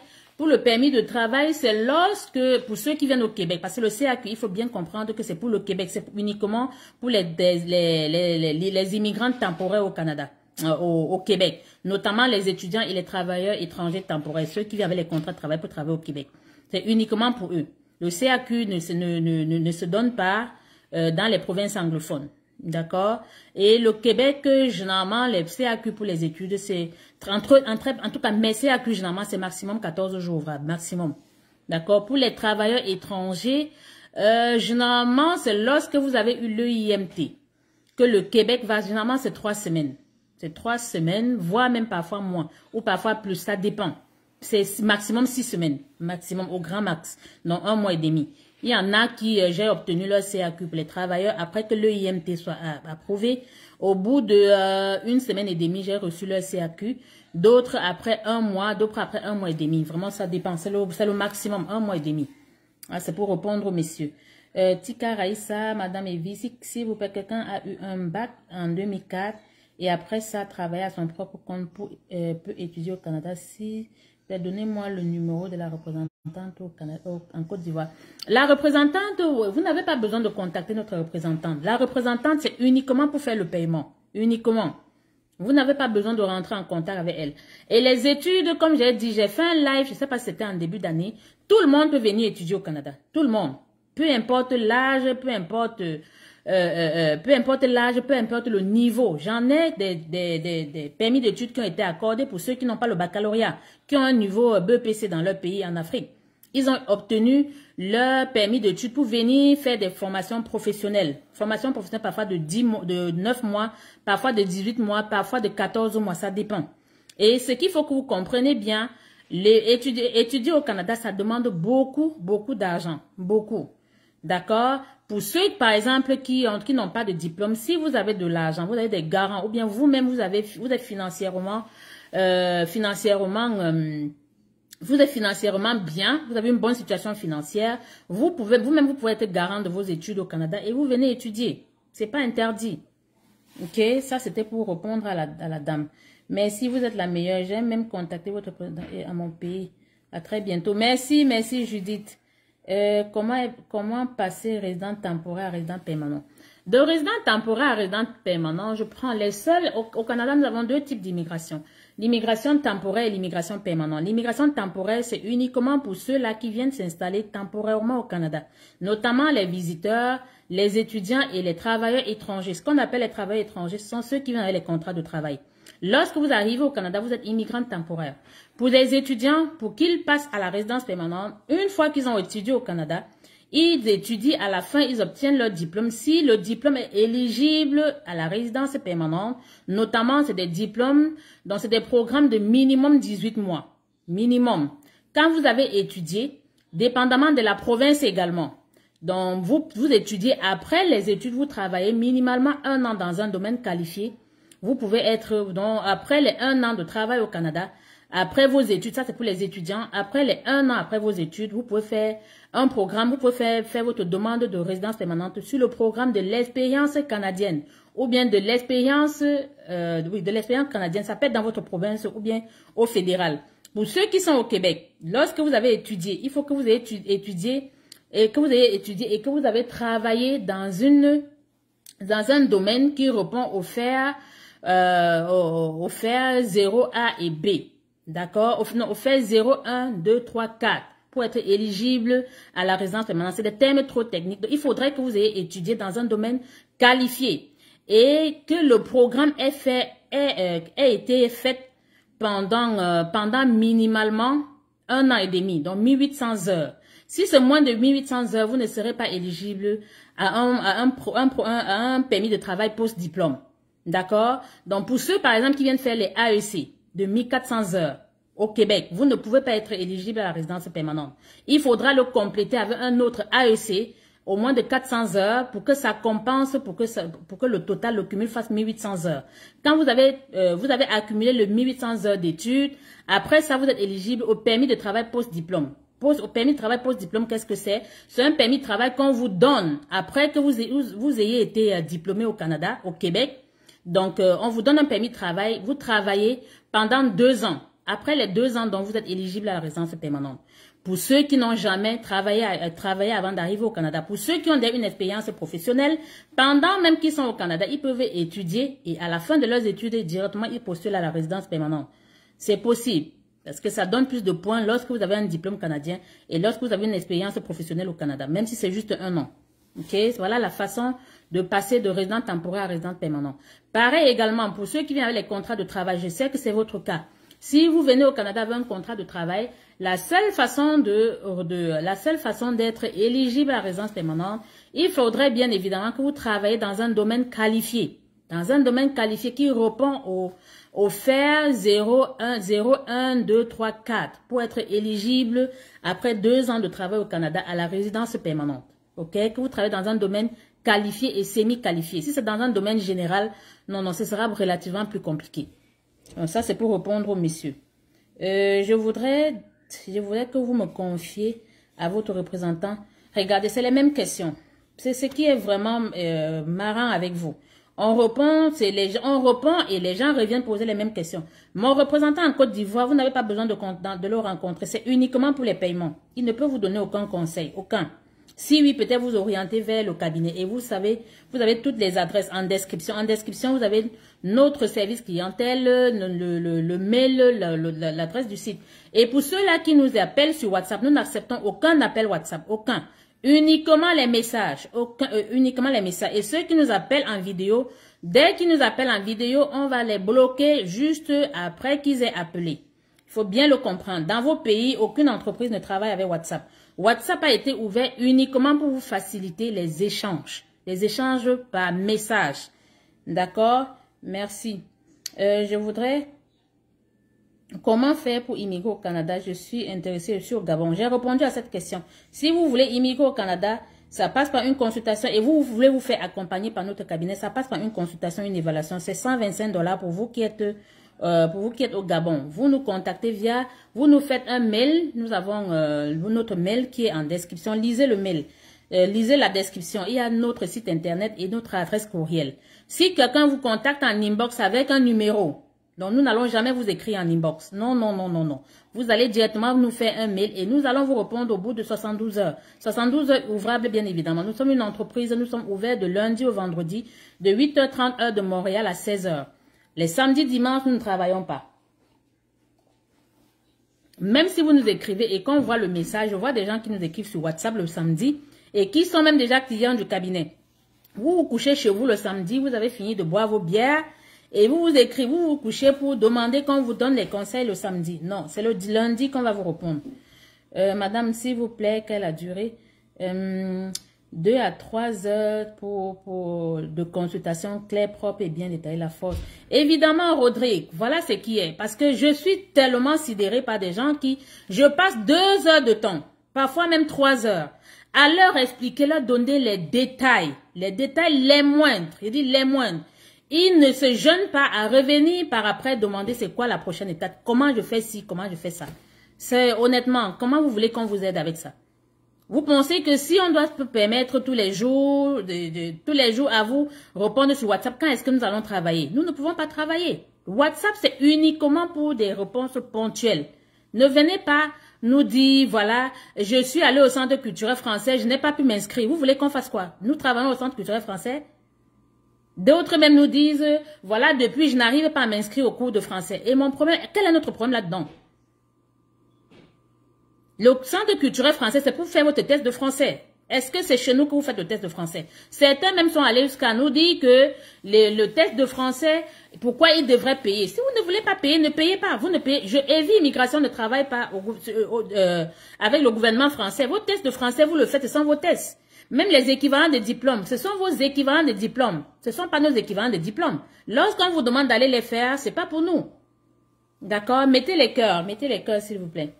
c'est lorsque, pour ceux qui viennent au Québec, parce que le CAQ, il faut bien comprendre que c'est pour le Québec, c'est uniquement pour les immigrants temporaires au Canada, au Québec, notamment les étudiants et les travailleurs étrangers temporaires, ceux qui avaient les contrats de travail pour travailler au Québec. C'est uniquement pour eux. Le CAQ ne se donne pas dans les provinces anglophones. D'accord? Et le Québec, généralement, les CAQ pour les études, c'est en tout cas, mes CAQ, généralement, c'est maximum 14 jours ouvrables, maximum. D'accord? Pour les travailleurs étrangers, généralement, c'est lorsque vous avez eu l'EIMT que le Québec va, généralement, c'est 3 semaines. C'est 3 semaines, voire même parfois moins, ou parfois plus, ça dépend. C'est maximum 6 semaines, maximum au grand max, donc 1 mois et demi. Il y en a qui, j'ai obtenu leur CAQ pour les travailleurs après que l'EIMT soit approuvé. Au bout de 1 semaine et demie, j'ai reçu leur CAQ. D'autres après 1 mois, d'autres après 1 mois et demi. Vraiment, ça dépend. C'est le maximum, 1 mois et demi. Ah, c'est pour répondre aux messieurs. Tika Raïssa, Madame Evie, si vous plaît, quelqu'un a eu un bac en 2004 et après ça, travaille à son propre compte peut étudier au Canada. Donnez-moi le numéro de la représentante au Canada, en Côte d'Ivoire. La représentante, vous n'avez pas besoin de contacter notre représentante. La représentante, c'est uniquement pour faire le paiement. Uniquement. Vous n'avez pas besoin de rentrer en contact avec elle. Et les études, comme j'ai dit, j'ai fait un live, je ne sais pas si c'était en début d'année. Tout le monde peut venir étudier au Canada. Tout le monde. Peu importe l'âge, peu importe l'âge, peu importe le niveau. J'en ai des permis d'études qui ont été accordés pour ceux qui n'ont pas le baccalauréat, qui ont un niveau BEPC dans leur pays en Afrique. Ils ont obtenu leur permis d'études pour venir faire des formations professionnelles. Formations professionnelles parfois de 9 mois, parfois de 18 mois, parfois de 14 mois, ça dépend. Et ce qu'il faut que vous compreniez bien, étudier au Canada, ça demande beaucoup d'argent. Beaucoup. D'accord? Pour ceux, par exemple, qui n'ont pas de diplôme, si vous avez de l'argent, vous avez des garants, ou bien vous-même, vous êtes financièrement bien, vous avez une bonne situation financière, vous-même, vous pouvez être garant de vos études au Canada et vous venez étudier. C'est pas interdit. Ok? Ça, c'était pour répondre à la dame. Mais si vous êtes la meilleure, j'aime même contacter votre président à mon pays. À très bientôt. Merci Judith. Comment passer résident temporaire à résident permanent? De résident temporaire à résident permanent, je prends les seuls. Au Canada, nous avons 2 types d'immigration. L'immigration temporaire et l'immigration permanente. L'immigration temporaire, c'est uniquement pour ceux-là qui viennent s'installer temporairement au Canada. Notamment les visiteurs, les étudiants et les travailleurs étrangers. Ce qu'on appelle les travailleurs étrangers, ce sont ceux qui viennent avec les contrats de travail. Lorsque vous arrivez au Canada, vous êtes immigrant temporaire. Pour les étudiants, pour qu'ils passent à la résidence permanente, une fois qu'ils ont étudié au Canada, ils étudient, à la fin, ils obtiennent leur diplôme. Si le diplôme est éligible à la résidence permanente, notamment, c'est des diplômes, donc c'est des programmes de minimum 18 mois. Minimum. Quand vous avez étudié, dépendamment de la province également, donc vous étudiez après les études, vous travaillez minimalement 1 an dans un domaine qualifié. Vous pouvez être, donc, après les 1 an de travail au Canada, après vos études, ça c'est pour les étudiants, après les 1 an après vos études, vous pouvez faire un programme, vous pouvez faire votre demande de résidence permanente sur le programme de l'expérience canadienne ou bien de l'expérience canadienne, ça peut être dans votre province ou bien au fédéral. Pour ceux qui sont au Québec, lorsque vous avez étudié, il faut que vous ayez étudié et que vous avez travaillé dans un domaine qui répond au FER 0A et B. D'accord? Au FER 0, 1, 2, 3, 4. Pour être éligible à la résidence permanente. C'est des termes trop techniques. Donc, il faudrait que vous ayez étudié dans un domaine qualifié. et que le programme ait été fait pendant minimalement 1 an et demi, donc 1800 heures. Si c'est moins de 1800 heures, vous ne serez pas éligible à un permis de travail post-diplôme. D'accord? Donc, pour ceux, par exemple, qui viennent faire les AEC de 1400 heures au Québec, vous ne pouvez pas être éligible à la résidence permanente. Il faudra le compléter avec un autre AEC au moins de 400 heures pour que ça compense, pour que le total, le cumul fasse 1800 heures. Quand vous avez accumulé le 1800 heures d'études, après ça, vous êtes éligible au permis de travail post-diplôme. Au permis de travail post-diplôme, qu'est-ce que c'est? C'est un permis de travail qu'on vous donne après que vous ayez été diplômé au Canada, au Québec. Donc, on vous donne un permis de travail. Vous travaillez pendant 2 ans. Après les 2 ans, donc, vous êtes éligible à la résidence permanente. Pour ceux qui n'ont jamais travaillé avant d'arriver au Canada, pour ceux qui ont une expérience professionnelle, pendant même qu'ils sont au Canada, ils peuvent étudier et à la fin de leurs études, directement, ils postulent à la résidence permanente. C'est possible. Parce que ça donne plus de points lorsque vous avez un diplôme canadien et lorsque vous avez une expérience professionnelle au Canada, même si c'est juste 1 an. Ok, voilà la façon de passer de résident temporaire à résident permanent. Pareil également pour ceux qui viennent avec les contrats de travail. Je sais que c'est votre cas. Si vous venez au Canada avec un contrat de travail, la seule façon d'être éligible à la résidence permanente, il faudrait bien évidemment que vous travaillez dans un domaine qualifié. Dans un domaine qualifié qui répond au FAIR 01, 2, 3, 4 pour être éligible après 2 ans de travail au Canada à la résidence permanente. Ok, que vous travaillez dans un domaine qualifié et semi-qualifié. Si c'est dans un domaine général, non, ce sera relativement plus compliqué. Donc ça, c'est pour répondre aux messieurs. Je voudrais que vous me confiez à votre représentant. Regardez, c'est les mêmes questions. C'est ce qui est vraiment marrant avec vous. On répond et les gens reviennent poser les mêmes questions. Mon représentant en Côte d'Ivoire, vous n'avez pas besoin de le rencontrer. C'est uniquement pour les paiements. Il ne peut vous donner aucun conseil, aucun. Si oui, peut-être vous orienter vers le cabinet. Et vous savez, vous avez toutes les adresses en description. En description, vous avez notre service clientèle, le mail, l'adresse du site. Et pour ceux-là qui nous appellent sur WhatsApp, nous n'acceptons aucun appel WhatsApp, aucun. Uniquement les messages, uniquement les messages. Et ceux qui nous appellent en vidéo, dès qu'ils nous appellent en vidéo, on va les bloquer juste après qu'ils aient appelé. Il faut bien le comprendre. Dans vos pays, aucune entreprise ne travaille avec WhatsApp. WhatsApp a été ouvert uniquement pour vous faciliter les échanges par message. D'accord? Merci. Je voudrais... Comment faire pour immigrer au Canada? Je suis intéressée, je suis au Gabon. J'ai répondu à cette question. Si vous voulez immigrer au Canada, ça passe par une consultation et vous voulez vous faire accompagner par notre cabinet, ça passe par une consultation, une évaluation. C'est 125 $ pour vous qui êtes au Gabon. Vous nous contactez vous nous faites un mail. Nous avons notre mail qui est en description. Lisez le mail. Lisez la description. Il y a notre site internet et notre adresse courriel. Si quelqu'un vous contacte en inbox avec un numéro, donc nous n'allons jamais vous écrire en inbox. Non, non, non, non, non. Vous allez directement nous faire un mail et nous allons vous répondre au bout de 72 heures. 72 heures ouvrables, bien évidemment. Nous sommes une entreprise, nous sommes ouverts de lundi au vendredi, de 8h30 heure de Montréal à 16h. Les samedis, dimanches, nous ne travaillons pas. Même si vous nous écrivez et qu'on voit le message, je vois des gens qui nous écrivent sur WhatsApp le samedi et qui sont même déjà clients du cabinet. Vous vous couchez chez vous le samedi, vous avez fini de boire vos bières et vous vous couchez pour demander qu'on vous donne les conseils le samedi. Non, c'est le lundi qu'on va vous répondre. Madame, s'il vous plaît, quelle a duré 2 à 3 heures de consultation claire, propre et bien détaillée, la force. Évidemment, Rodrigue, voilà ce qui est. Parce que je suis tellement sidérée par des gens je passe 2 heures de temps, parfois même 3 heures, à leur expliquer, leur donner les détails les moindres. Je dis les moindres. Ils ne se gênent pas à revenir par après demander c'est quoi la prochaine étape, comment je fais ci, comment je fais ça. C'est honnêtement, comment vous voulez qu'on vous aide avec ça? Vous pensez que si on doit se permettre tous les jours à vous répondre sur WhatsApp, quand est-ce que nous allons travailler? Nous ne pouvons pas travailler. WhatsApp, c'est uniquement pour des réponses ponctuelles. Ne venez pas nous dire, voilà, je suis allé au centre culturel français, je n'ai pas pu m'inscrire. Vous voulez qu'on fasse quoi? Nous travaillons au centre culturel français. D'autres même nous disent, voilà, depuis, je n'arrive pas à m'inscrire au cours de français. Et mon problème, quel est notre problème là-dedans? Le centre culturel français, c'est pour faire votre test de français. Est-ce que c'est chez nous que vous faites le test de français? Certains même sont allés jusqu'à nous dire que le test de français, pourquoi ils devraient payer? Si vous ne voulez pas payer, ne payez pas. Vous ne payez. Evie Immigration ne travaille pas avec le gouvernement français. Vos tests de français, vous le faites sans vos tests. Même les équivalents de diplômes, ce sont vos équivalents de diplômes. Ce ne sont pas nos équivalents de diplômes. Lorsqu'on vous demande d'aller les faire, ce n'est pas pour nous. D'accord? Mettez les cœurs s'il vous plaît.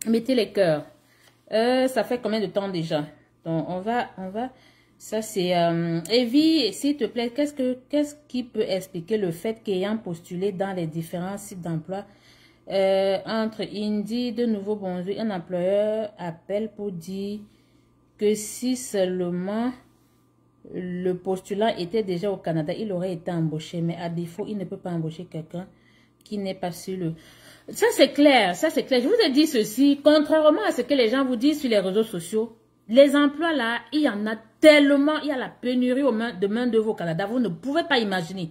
Mettez les cœurs. Ça fait combien de temps déjà? Donc, on va, ça c'est, Evie, s'il te plaît, qu'est-ce qui peut expliquer le fait qu'ayant postulé dans les différents sites d'emploi, entre Indeed, de nouveau bonjour, un employeur appelle pour dire que si seulement le postulant était déjà au Canada, il aurait été embauché, mais à défaut, il ne peut pas embaucher quelqu'un qui n'est pas sur le... Ça, c'est clair, ça, c'est clair. Je vous ai dit ceci, contrairement à ce que les gens vous disent sur les réseaux sociaux, les emplois là, il y en a tellement, il y a la pénurie de main-d'œuvre au Canada, vous ne pouvez pas imaginer.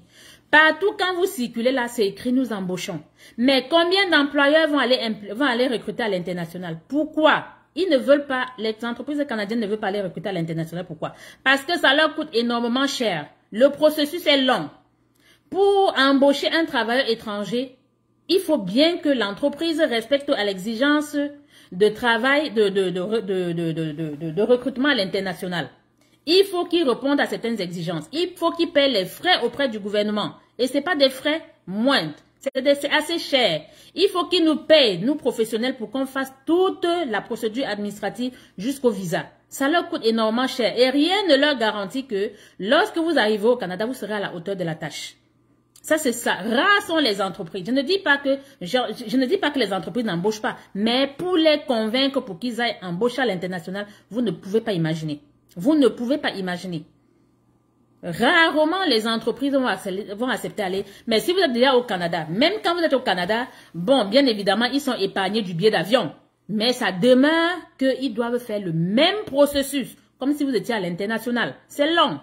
Partout, quand vous circulez là, c'est écrit « Nous embauchons ». Mais combien d'employeurs vont aller recruter à l'international? Pourquoi? Ils ne veulent pas, les entreprises canadiennes ne veulent pas aller recruter à l'international. Pourquoi? Parce que ça leur coûte énormément cher. Le processus est long. Pour embaucher un travailleur étranger, il faut bien que l'entreprise respecte à l'exigence de travail, de recrutement à l'international. Il faut qu'il réponde à certaines exigences. Il faut qu'il paie les frais auprès du gouvernement. Et ce n'est pas des frais moindres. C'est assez cher. Il faut qu'il nous paye, nous professionnels, pour qu'on fasse toute la procédure administrative jusqu'au visa. Ça leur coûte énormément cher. Et rien ne leur garantit que lorsque vous arrivez au Canada, vous serez à la hauteur de la tâche. Ça, c'est ça. Rares sont les entreprises. Je ne dis pas que les entreprises n'embauchent pas. Mais pour les convaincre pour qu'ils aillent embaucher à l'international, vous ne pouvez pas imaginer. Vous ne pouvez pas imaginer. Rarement les entreprises vont accepter d'aller. Mais si vous êtes déjà au Canada, même quand vous êtes au Canada, bon, bien évidemment, ils sont épargnés du billet d'avion. Mais ça demeure qu'ils doivent faire le même processus, comme si vous étiez à l'international. C'est long.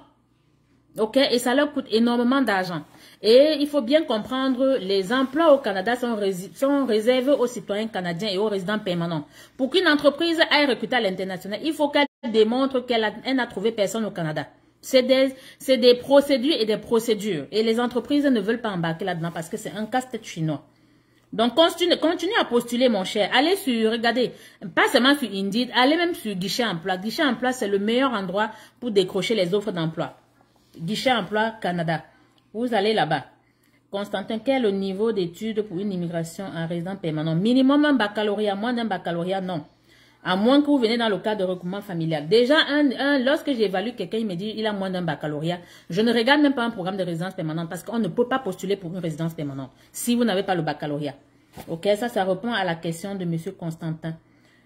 OK? Et ça leur coûte énormément d'argent. Et il faut bien comprendre, les emplois au Canada sont réservés aux citoyens canadiens et aux résidents permanents. Pour qu'une entreprise aille recruter à l'international, il faut qu'elle démontre qu'elle n'a trouvé personne au Canada. C'est des procédures et des procédures. Et les entreprises ne veulent pas embarquer là-dedans parce que c'est un casse-tête chinois. Donc, continue à postuler, mon cher. Allez sur, regardez, pas seulement sur Indeed, allez même sur Guichet Emploi. Guichet Emploi, c'est le meilleur endroit pour décrocher les offres d'emploi. Guichet Emploi Canada. Vous allez là-bas. Constantin, quel est le niveau d'études pour une immigration en résident permanent? Minimum un baccalauréat, moins d'un baccalauréat, non. À moins que vous venez dans le cadre de regroupement familial. Déjà, lorsque j'évalue quelqu'un, il me dit il a moins d'un baccalauréat. Je ne regarde même pas un programme de résidence permanente parce qu'on ne peut pas postuler pour une résidence permanente si vous n'avez pas le baccalauréat. Ok, ça répond à la question de monsieur Constantin.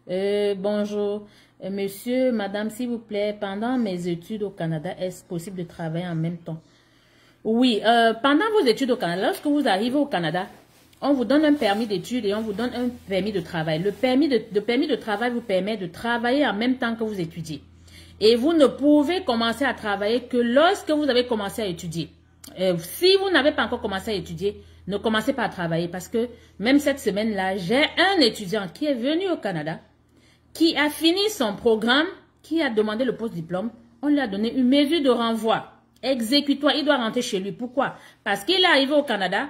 Bonjour. Monsieur, madame, s'il vous plaît, pendant mes études au Canada, est-ce possible de travailler en même temps? Oui, pendant vos études au Canada, lorsque vous arrivez au Canada, on vous donne un permis d'études et on vous donne un permis de travail. Le permis de travail vous permet de travailler en même temps que vous étudiez. Et vous ne pouvez commencer à travailler que lorsque vous avez commencé à étudier. Si vous n'avez pas encore commencé à étudier, ne commencez pas à travailler parce que même cette semaine-là, j'ai un étudiant qui est venu au Canada, qui a fini son programme, qui a demandé le post-diplôme. On lui a donné une mesure de renvoi exécutoire. Il doit rentrer chez lui. Pourquoi? Parce qu'il est arrivé au Canada.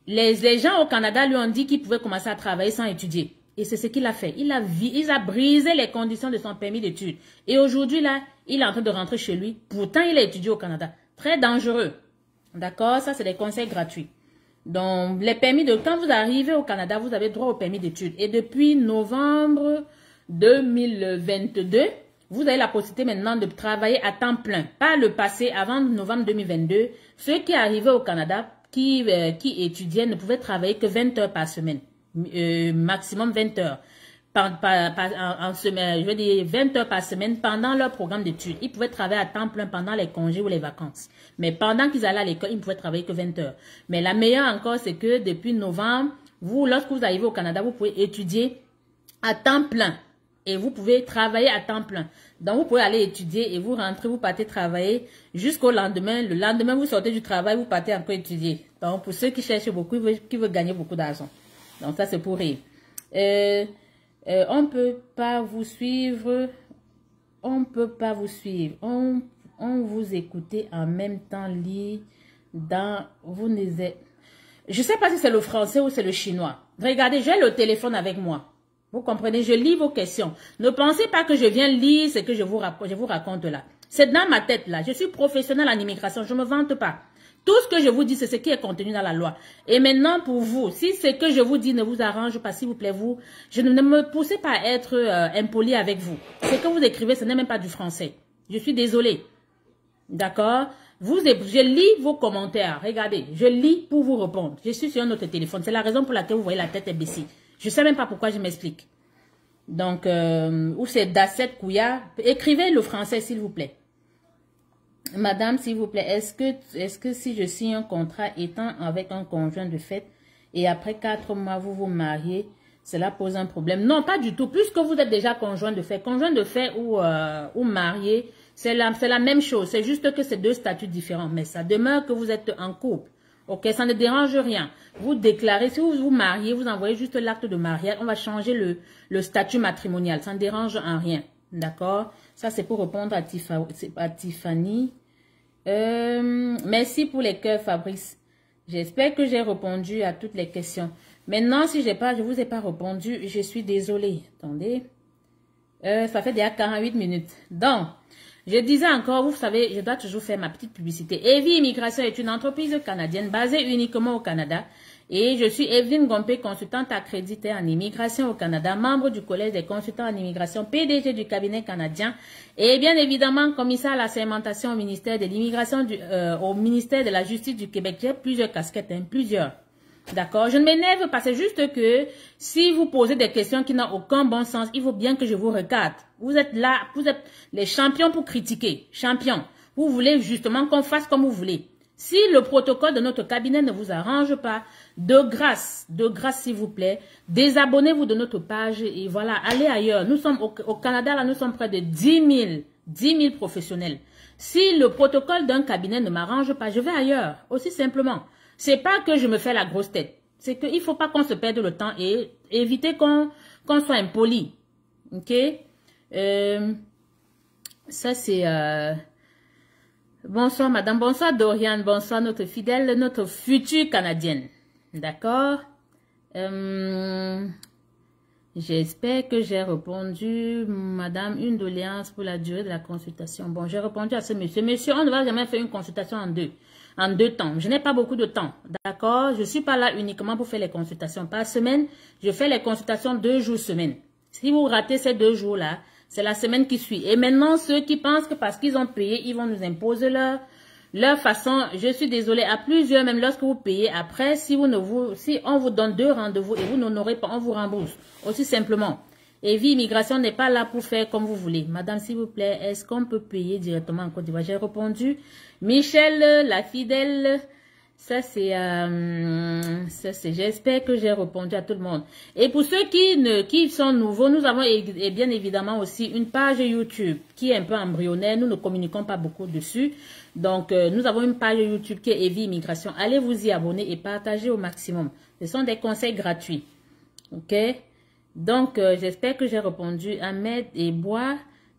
Les gens au Canada lui ont dit qu'il pouvait commencer à travailler sans étudier. Et c'est ce qu'il a fait. Il a brisé les conditions de son permis d'études. Et aujourd'hui, là, il est en train de rentrer chez lui. Pourtant, il a étudié au Canada. Très dangereux. D'accord? Ça, c'est des conseils gratuits. Donc, les permis de... Quand vous arrivez au Canada, vous avez droit au permis d'études. Et depuis novembre 2022, vous avez la possibilité maintenant de travailler à temps plein. Pas le passé, avant novembre 2022. Ceux qui arrivaient au Canada... qui étudiaient ne pouvaient travailler que 20 heures par semaine. Maximum 20 heures. En semaine, je veux dire 20 heures par semaine pendant leur programme d'études. Ils pouvaient travailler à temps plein pendant les congés ou les vacances. Mais pendant qu'ils allaient à l'école, ils ne pouvaient travailler que 20 heures. Mais la meilleure encore, c'est que depuis novembre, lorsque vous arrivez au Canada, vous pouvez étudier à temps plein. Et vous pouvez travailler à temps plein. Donc, vous pouvez aller étudier et vous rentrez, vous partez travailler jusqu'au lendemain. Le lendemain, vous sortez du travail, vous partez encore étudier. Donc, pour ceux qui cherchent beaucoup, qui veulent gagner beaucoup d'argent. Donc, ça, c'est pour rire. On ne peut pas vous suivre On ne peut pas vous suivre. On vous écoute en même temps lire dans... Vous ne... Je ne sais pas si c'est le français ou c'est le chinois. Regardez, j'ai le téléphone avec moi. Vous comprenez? Je lis vos questions. Ne pensez pas que je viens lire ce que je vous raconte là. C'est dans ma tête là. Je suis professionnelle en immigration. Je ne me vante pas. Tout ce que je vous dis, c'est ce qui est contenu dans la loi. Et maintenant, pour vous, si ce que je vous dis ne vous arrange pas, s'il vous plaît, je ne me poussez pas à être impoli avec vous. Ce que vous écrivez, ce n'est même pas du français. Je suis désolée. D'accord? Je lis vos commentaires. Regardez, je lis pour vous répondre. Je suis sur un autre téléphone. C'est la raison pour laquelle vous voyez la tête est baissée. Je ne sais même pas pourquoi je m'explique. Donc, ou c'est Dasset Kouya. Écrivez le français, s'il vous plaît. Madame, s'il vous plaît, est-ce que si je signe un contrat étant avec un conjoint de fait et après 4 mois, vous vous mariez, cela pose un problème? Non, pas du tout. Puisque vous êtes déjà conjoint de fait ou marié, c'est la même chose. C'est juste que c'est 2 statuts différents. Mais ça demeure que vous êtes en couple. Ok, ça ne dérange rien. Vous déclarez, si vous vous mariez, vous envoyez juste l'acte de mariage. On va changer le statut matrimonial. Ça ne dérange en rien. D'accord? Ça, c'est pour répondre à Tiffany. Merci pour les cœurs, Fabrice. J'espère que j'ai répondu à toutes les questions. Maintenant, si je vous ai pas répondu, je suis désolée. Attendez. Ça fait déjà 48 minutes. Donc, je disais encore, vous savez, je dois toujours faire ma petite publicité. Evie Immigration est une entreprise canadienne basée uniquement au Canada. Et je suis Evelyne Gompé, consultante accréditée en immigration au Canada, membre du Collège des consultants en immigration, PDG du cabinet canadien et bien évidemment commissaire à la segmentation au ministère de l'immigration, au ministère de la Justice du Québec. J'ai plusieurs casquettes, plusieurs. D'accord? Je ne m'énerve pas, c'est juste que si vous posez des questions qui n'ont aucun bon sens, il faut bien que je vous regarde. Vous êtes là, vous êtes les champions pour critiquer. Champions. Vous voulez justement qu'on fasse comme vous voulez. Si le protocole de notre cabinet ne vous arrange pas, de grâce s'il vous plaît, désabonnez-vous de notre page et voilà, allez ailleurs. Nous sommes au Canada, là, nous sommes près de 10 000 professionnels. Si le protocole d'un cabinet ne m'arrange pas, je vais ailleurs, aussi simplement. C'est pas que je me fais la grosse tête, c'est qu'il ne faut pas qu'on se perde le temps et éviter qu'on soit impoli. Ok? Ça c'est... Bonsoir madame, bonsoir Dorian, bonsoir notre fidèle, notre future canadienne. D'accord? J'espère que j'ai répondu, madame, une doléance pour la durée de la consultation. Bon, j'ai répondu à ce monsieur. Monsieur, on ne va jamais faire une consultation en deux temps. Je n'ai pas beaucoup de temps. D'accord? Je ne suis pas là uniquement pour faire les consultations par semaine. Je fais les consultations 2 jours semaine. Si vous ratez ces 2 jours-là, c'est la semaine qui suit. Et maintenant, ceux qui pensent que parce qu'ils ont payé, ils vont nous imposer leur façon, je suis désolée, à plusieurs, même lorsque vous payez, après, si on vous donne 2 rendez-vous et vous n'honorez pas, on vous rembourse. Aussi simplement. Et Vie Immigration n'est pas là pour faire comme vous voulez. Madame, s'il vous plaît, est-ce qu'on peut payer directement en Côte d'Ivoire? J'ai répondu. Michel, la fidèle, j'espère que j'ai répondu à tout le monde. Et pour ceux qui sont nouveaux, nous avons et bien évidemment aussi une page YouTube qui est un peu embryonnaire. Nous ne communiquons pas beaucoup dessus. Donc, nous avons une page YouTube qui est Evie Immigration. Allez vous y abonner et partagez au maximum. Ce sont des conseils gratuits. Ok? Donc, j'espère que j'ai répondu. Ahmed et Bois,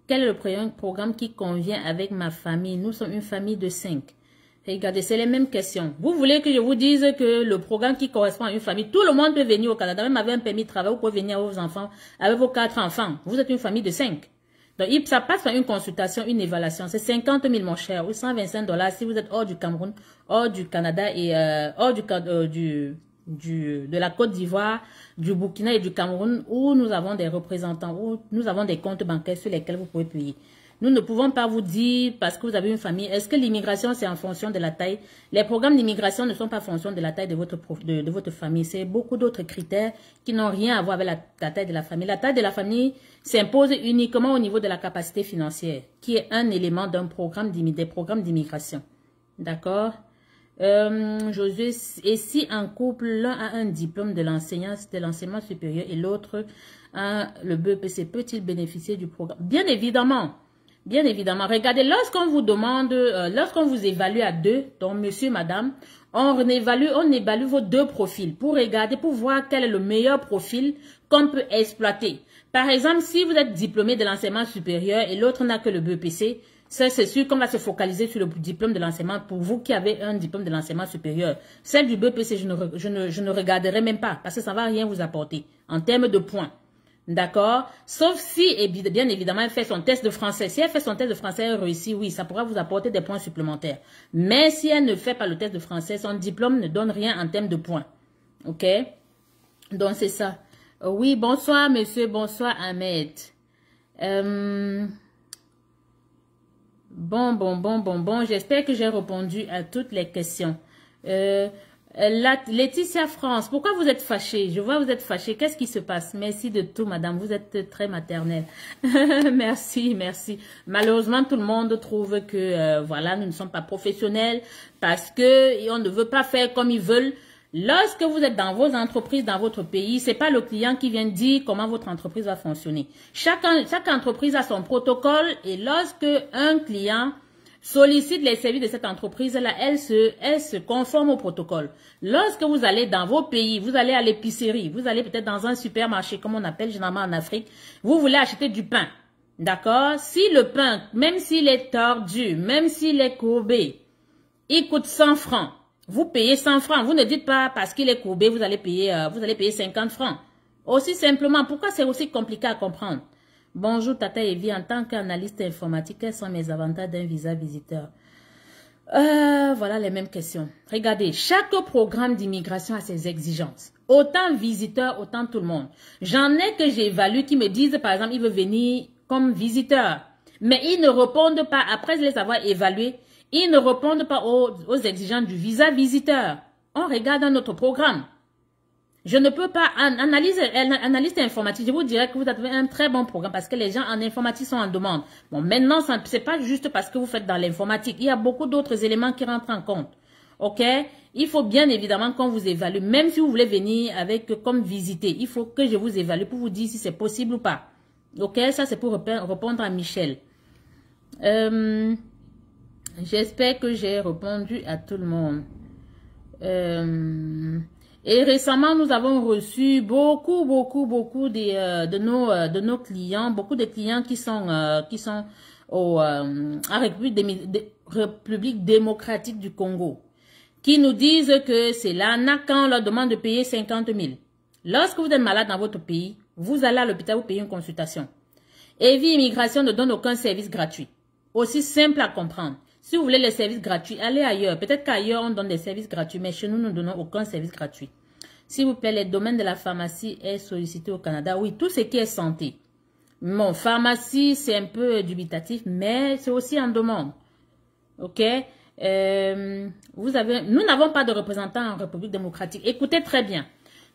quel est le programme qui convient avec ma famille? Nous sommes une famille de 5. Regardez, c'est les mêmes questions. Vous voulez que je vous dise que le programme qui correspond à une famille, tout le monde peut venir au Canada, même avec un permis de travail, vous pouvez venir avec vos enfants, avec vos 4 enfants. Vous êtes une famille de 5. Donc, ça passe par une consultation, une évaluation. C'est 50 000, mon cher, ou 125 $ si vous êtes hors du Cameroun, hors du Canada et hors de la Côte d'Ivoire, du Burkina et du Cameroun, où nous avons des représentants, où nous avons des comptes bancaires sur lesquels vous pouvez payer. Nous ne pouvons pas vous dire, parce que vous avez une famille, est-ce que l'immigration c'est en fonction de la taille? Les programmes d'immigration ne sont pas en fonction de la taille de votre famille. C'est beaucoup d'autres critères qui n'ont rien à voir avec la taille de la famille. La taille de la famille s'impose uniquement au niveau de la capacité financière, qui est un élément des programmes d'immigration. D'accord? Josué, et si un couple, l'un a un diplôme de l'enseignement supérieur et l'autre a le BEPC, peut-il bénéficier du programme? Bien évidemment. Bien évidemment. Regardez, lorsqu'on vous demande, lorsqu'on vous évalue à 2, donc monsieur, madame, on évalue vos 2 profils pour regarder, pour voir quel est le meilleur profil qu'on peut exploiter. Par exemple, si vous êtes diplômé de l'enseignement supérieur et l'autre n'a que le BEPC, ça c'est sûr qu'on va se focaliser sur le diplôme de l'enseignement pour vous qui avez un diplôme de l'enseignement supérieur. Celle du BEPC, je ne regarderai même pas parce que ça ne va rien vous apporter en termes de points. D'accord? Sauf si, bien évidemment, elle fait son test de français. Si elle fait son test de français, elle réussit, oui, ça pourra vous apporter des points supplémentaires. Mais si elle ne fait pas le test de français, son diplôme ne donne rien en termes de points. OK? Donc, c'est ça. Oui, bonsoir, monsieur. Bonsoir, Ahmed. Bon. J'espère que j'ai répondu à toutes les questions. Laetitia France, pourquoi vous êtes fâchée? Je vois vous êtes fâchée. Qu'est-ce qui se passe? Merci de tout, madame. Vous êtes très maternelle. Merci. Malheureusement, tout le monde trouve que, voilà, nous ne sommes pas professionnels parce que on ne veut pas faire comme ils veulent. Lorsque vous êtes dans vos entreprises, dans votre pays, c'est pas le client qui vient dire comment votre entreprise va fonctionner. Chaque entreprise a son protocole et lorsque un client sollicite les services de cette entreprise-là, elle se conforme au protocole. Lorsque vous allez dans vos pays, vous allez à l'épicerie, vous allez peut-être dans un supermarché, comme on appelle généralement en Afrique, vous voulez acheter du pain. D'accord? Si le pain, même s'il est tordu, même s'il est courbé, il coûte 100 francs. Vous payez 100 francs. Vous ne dites pas parce qu'il est courbé, vous allez payer 50 francs. Aussi simplement, pourquoi c'est aussi compliqué à comprendre? Bonjour Tata Evie, en tant qu'analyste informatique, quels sont mes avantages d'un visa visiteur? Voilà les mêmes questions. Regardez, chaque programme d'immigration a ses exigences. Autant visiteur, autant tout le monde. J'en ai que j'évalue qui me disent, par exemple, il veut venir comme visiteur. Mais ils ne répondent pas, après les avoir évalués, ils ne répondent pas aux exigences du visa visiteur. On regarde dans notre programme. Je ne peux pas, analyste informatique, je vous dirais que vous avez un très bon programme parce que les gens en informatique sont en demande. Bon, maintenant, c'est pas juste parce que vous faites dans l'informatique. Il y a beaucoup d'autres éléments qui rentrent en compte. OK? Il faut bien évidemment qu'on vous évalue. Même si vous voulez venir comme visiter, il faut que je vous évalue pour vous dire si c'est possible ou pas. OK? Ça, c'est pour répondre à Michel. J'espère que j'ai répondu à tout le monde. Et récemment, nous avons reçu beaucoup de nos clients, beaucoup de clients qui sont en République démocratique du Congo, qui nous disent que c'est l'arnaque quand on leur demande de payer 50 000. Lorsque vous êtes malade dans votre pays, vous allez à l'hôpital, vous payez une consultation. Evie Immigration ne donne aucun service gratuit. Aussi simple à comprendre. Si vous voulez les services gratuits, allez ailleurs. Peut-être qu'ailleurs, on donne des services gratuits, mais chez nous, nous ne donnons aucun service gratuit. S'il vous plaît, les domaines de la pharmacie est sollicité au Canada. Oui, tout ce qui est santé. Bon, pharmacie, c'est un peu dubitatif, mais c'est aussi en demande. OK? Nous n'avons pas de représentants en République démocratique. Écoutez très bien.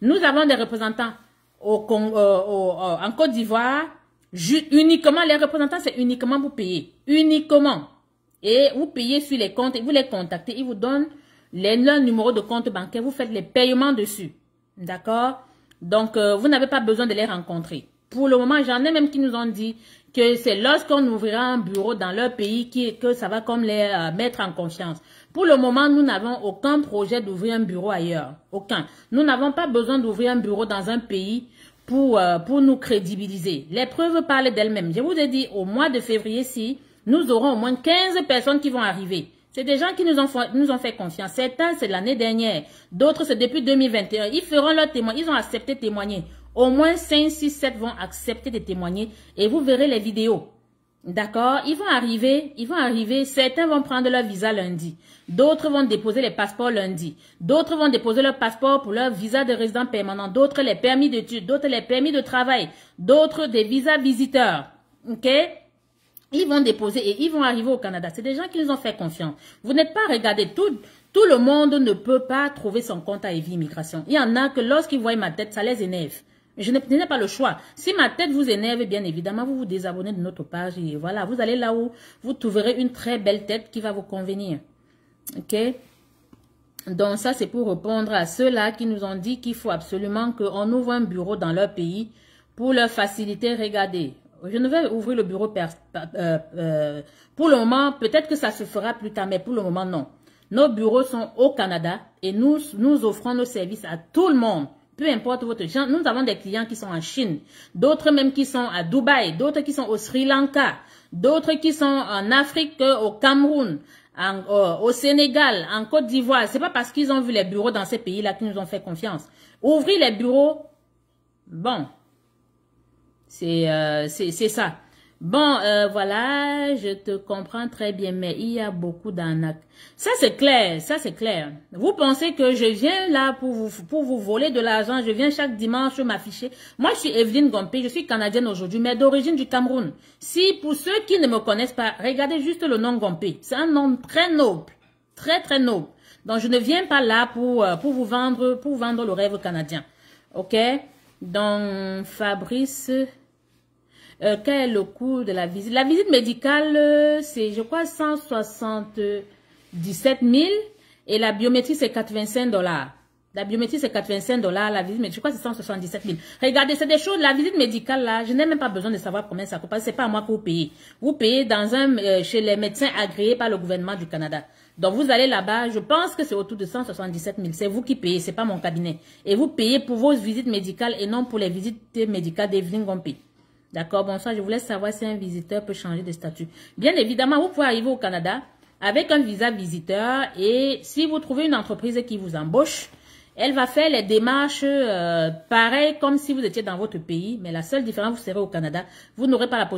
Nous avons des représentants en Côte d'Ivoire. Uniquement, les représentants, c'est uniquement vous payer. Uniquement. Et vous payez sur les comptes, et vous les contactez, ils vous donnent leur numéro de compte bancaire, vous faites les paiements dessus. D'accord? Donc, vous n'avez pas besoin de les rencontrer. Pour le moment, j'en ai même qui nous ont dit que c'est lorsqu'on ouvrira un bureau dans leur pays que ça va comme les mettre en confiance. Pour le moment, nous n'avons aucun projet d'ouvrir un bureau ailleurs. Aucun. Nous n'avons pas besoin d'ouvrir un bureau dans un pays pour nous crédibiliser. Les preuves parlent d'elles-mêmes. Je vous ai dit, au mois de février-ci, nous aurons au moins 15 personnes qui vont arriver. C'est des gens qui nous ont fait confiance. Certains, c'est l'année dernière. D'autres, c'est depuis 2021. Ils feront leur témoignage. Ils ont accepté de témoigner. Au moins 5, 6, 7 vont accepter de témoigner. Et vous verrez les vidéos. D'accord? Ils vont arriver. Certains vont prendre leur visa lundi. D'autres vont déposer les passeports lundi. D'autres vont déposer leur passeport pour leur visa de résident permanent. D'autres les permis d'études. D'autres les permis de travail. D'autres des visas visiteurs. OK? Ils vont déposer et ils vont arriver au Canada. C'est des gens qui nous ont fait confiance. Vous n'êtes pas regardé. Tout le monde ne peut pas trouver son compte à Evie Immigration. Il y en a que lorsqu'ils voient ma tête, ça les énerve. Je n'ai pas le choix. Si ma tête vous énerve, bien évidemment, vous vous désabonnez de notre page. Et voilà, vous allez là où vous trouverez une très belle tête qui va vous convenir. OK? Donc ça, c'est pour répondre à ceux-là qui nous ont dit qu'il faut absolument qu'on ouvre un bureau dans leur pays pour leur faciliter. Regardez. Je ne vais ouvrir le bureau pour le moment. Peut-être que ça se fera plus tard, mais pour le moment, non. Nos bureaux sont au Canada et nous offrons nos services à tout le monde. Peu importe votre genre, nous avons des clients qui sont en Chine, d'autres même qui sont à Dubaï, d'autres qui sont au Sri Lanka, d'autres qui sont en Afrique, au Cameroun, au Sénégal, en Côte d'Ivoire. C'est pas parce qu'ils ont vu les bureaux dans ces pays-là qu'ils nous ont fait confiance. Ouvrir les bureaux, bon, c'est ça. Bon, voilà, je te comprends très bien, mais il y a beaucoup d'arnaques. Ça, c'est clair, ça, c'est clair. Vous pensez que je viens là pour vous voler de l'argent, je viens chaque dimanche m'afficher. Moi, je suis Evelyne Gompé, je suis canadienne aujourd'hui, mais d'origine du Cameroun. Si, pour ceux qui ne me connaissent pas, regardez juste le nom Gompé. C'est un nom très noble, très, très noble. Donc, je ne viens pas là pour vous vendre le rêve canadien. OK? Donc, Fabrice... quel est le coût de la visite? La visite médicale, c'est, je crois, 177 000 et la biométrie, c'est 85 $. La biométrie, c'est 85 $. La visite médicale, je crois que c'est 177 000. Regardez, c'est des choses, la visite médicale, là, je n'ai même pas besoin de savoir combien ça coûte, parce que c'est pas à moi que vous payez. Vous payez chez les médecins agréés par le gouvernement du Canada. Donc, vous allez là-bas, je pense que c'est autour de 177 000. C'est vous qui payez, c'est pas mon cabinet. Et vous payez pour vos visites médicales et non pour les visites médicales d'Evelyne Gompé. D'accord, bonsoir, je voulais savoir si un visiteur peut changer de statut. Bien évidemment, vous pouvez arriver au Canada avec un visa visiteur et si vous trouvez une entreprise qui vous embauche, elle va faire les démarches pareil comme si vous étiez dans votre pays, mais la seule différence, vous serez au Canada, vous n'aurez pas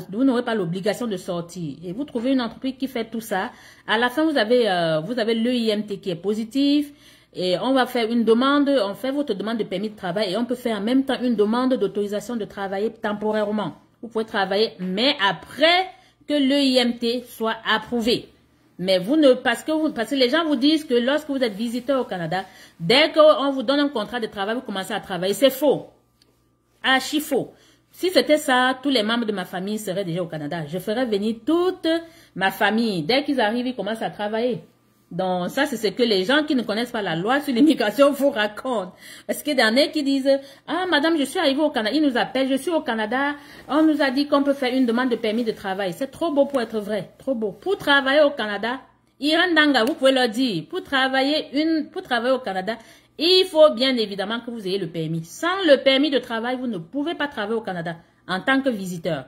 l'obligation de sortir. Et vous trouvez une entreprise qui fait tout ça. À la fin, vous avez l'EIMT qui est positif. Et on va faire une demande, on fait votre demande de permis de travail et on peut faire en même temps une demande d'autorisation de travailler temporairement. Vous pouvez travailler, mais après que l'EIMT soit approuvé. Mais vous ne, parce que les gens vous disent que lorsque vous êtes visiteur au Canada, dès qu'on vous donne un contrat de travail, vous commencez à travailler. C'est faux. Archi faux. Si c'était ça, tous les membres de ma famille seraient déjà au Canada. Je ferais venir toute ma famille. Dès qu'ils arrivent, ils commencent à travailler. Donc, ça, c'est ce que les gens qui ne connaissent pas la loi sur l'immigration vous racontent. Parce qu'il y en a qui disent, ah, madame, je suis arrivée au Canada. Ils nous appellent, je suis au Canada. On nous a dit qu'on peut faire une demande de permis de travail. C'est trop beau pour être vrai. Trop beau. Pour travailler au Canada, Irandanga, vous pouvez leur dire, pour travailler au Canada, il faut bien évidemment que vous ayez le permis. Sans le permis de travail, vous ne pouvez pas travailler au Canada en tant que visiteur.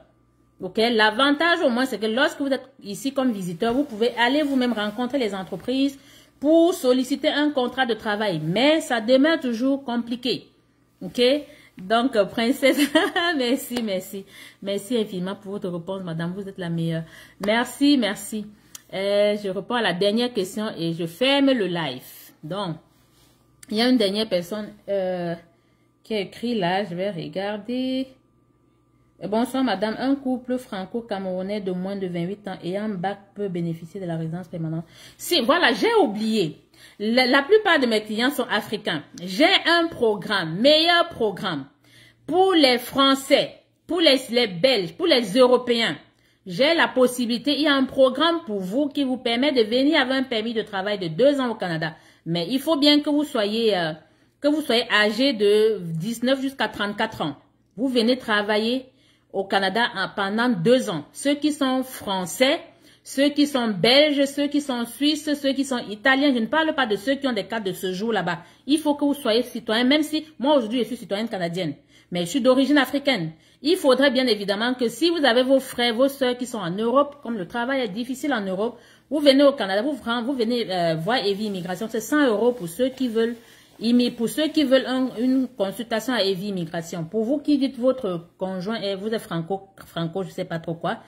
Ok, l'avantage au moins, c'est que lorsque vous êtes ici comme visiteur, vous pouvez aller vous-même rencontrer les entreprises pour solliciter un contrat de travail. Mais ça demeure toujours compliqué. Ok, donc princesse, merci, merci. Merci infiniment pour votre réponse, madame. Vous êtes la meilleure. Merci, merci. Je réponds à la dernière question et je ferme le live. Donc, il y a une dernière personne qui a écrit là. Je vais regarder. Bonsoir madame, un couple franco-camerounais de moins de 28 ans ayant un bac peut bénéficier de la résidence permanente. Si, voilà, j'ai oublié. La plupart de mes clients sont africains. J'ai un programme, meilleur programme pour les Français, pour les Belges, pour les Européens. J'ai la possibilité, il y a un programme pour vous qui vous permet de venir avec un permis de travail de 2 ans au Canada. Mais il faut bien que vous soyez âgé de 19 jusqu'à 34 ans. Vous venez travailler au Canada pendant 2 ans. Ceux qui sont français, ceux qui sont belges, ceux qui sont suisses, ceux qui sont italiens. Je ne parle pas de ceux qui ont des cartes de séjour là-bas. Il faut que vous soyez citoyen, même si moi aujourd'hui je suis citoyenne canadienne, mais je suis d'origine africaine. Il faudrait bien évidemment que si vous avez vos frères, vos soeurs qui sont en Europe, comme le travail est difficile en Europe, vous venez au Canada, vous venez voir Evie Immigration. C'est 100 € pour ceux qui veulent. Pour ceux qui veulent une consultation à Evie Immigration, pour vous qui dites votre conjoint et vous êtes franco, je sais pas trop quoi,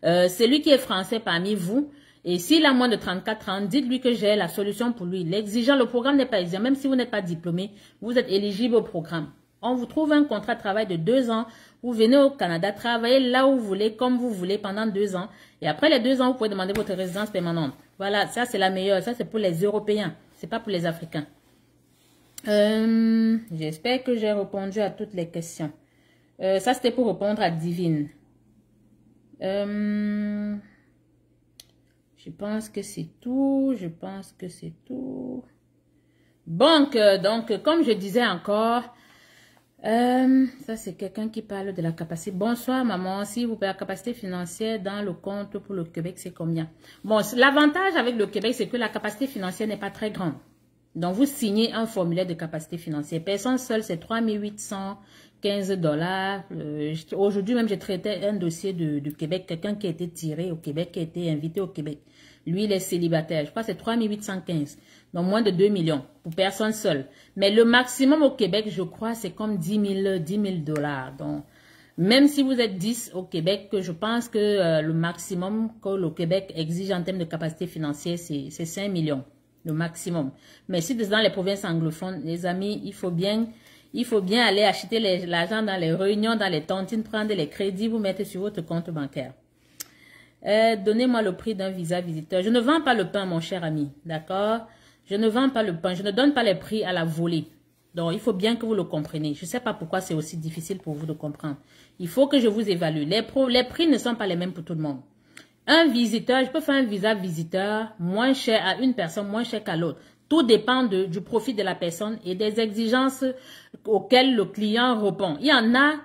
c'est lui qui est français parmi vous, et s'il a moins de 34 ans, dites-lui que j'ai la solution pour lui. L'exigeant, le programme n'est pas exigeant, même si vous n'êtes pas diplômé, vous êtes éligible au programme. On vous trouve un contrat de travail de 2 ans, vous venez au Canada, travaillez là où vous voulez, comme vous voulez, pendant 2 ans, et après les 2 ans, vous pouvez demander votre résidence permanente. Voilà, ça c'est la meilleure, ça c'est pour les Européens, c'est pas pour les Africains. J'espère que j'ai répondu à toutes les questions. Ça, c'était pour répondre à Divine. Je pense que c'est tout. Je pense que c'est tout. Donc, comme je disais encore, ça, c'est quelqu'un qui parle de la capacité. Bonsoir, maman. S'il vous plaît, la capacité financière dans le compte pour le Québec, c'est combien? Bon, l'avantage avec le Québec, c'est que la capacité financière n'est pas très grande. Donc, vous signez un formulaire de capacité financière. Personne seule, c'est 3 815 $. Aujourd'hui même, j'ai traité un dossier du Québec. Quelqu'un qui a été tiré au Québec, qui a été invité au Québec. Lui, il est célibataire. Je crois que c'est 3 815. Donc, moins de 2 millions pour personne seule. Mais le maximum au Québec, je crois, c'est comme 10 000 $. Donc, même si vous êtes 10 au Québec, je pense que le maximum que le Québec exige en termes de capacité financière, c'est 5 millions. Le maximum. Mais si dans les provinces anglophones, les amis, il faut bien aller acheter l'argent dans les réunions, dans les tontines, prendre les crédits, vous mettez sur votre compte bancaire. Donnez-moi le prix d'un visa visiteur. Je ne vends pas le pain, mon cher ami. D'accord? Je ne vends pas le pain. Je ne donne pas les prix à la volée. Donc, il faut bien que vous le compreniez. Je ne sais pas pourquoi c'est aussi difficile pour vous de comprendre. Il faut que je vous évalue. Les prix ne sont pas les mêmes pour tout le monde. Un visiteur, je peux faire un visa visiteur moins cher à une personne, moins cher qu'à l'autre. Tout dépend du profit de la personne et des exigences auxquelles le client répond. Il y en a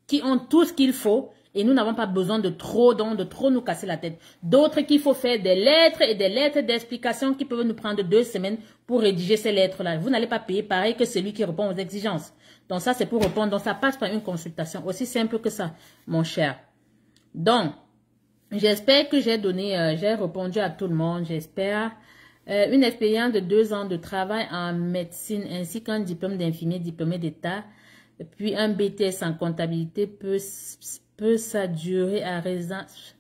qui ont tout ce qu'il faut et nous n'avons pas besoin de trop nous casser la tête. D'autres qu'il faut faire des lettres et des lettres d'explication qui peuvent nous prendre 2 semaines pour rédiger ces lettres-là. Vous n'allez pas payer pareil que celui qui répond aux exigences. Donc ça, c'est pour répondre. Donc ça passe par une consultation. Aussi simple que ça, mon cher. Donc, j'espère que j'ai répondu à tout le monde. J'espère. Une expérience de 2 ans de travail en médecine ainsi qu'un diplôme d'infirmier diplômé d'État, puis un BTS en comptabilité peut ça durer à résidence.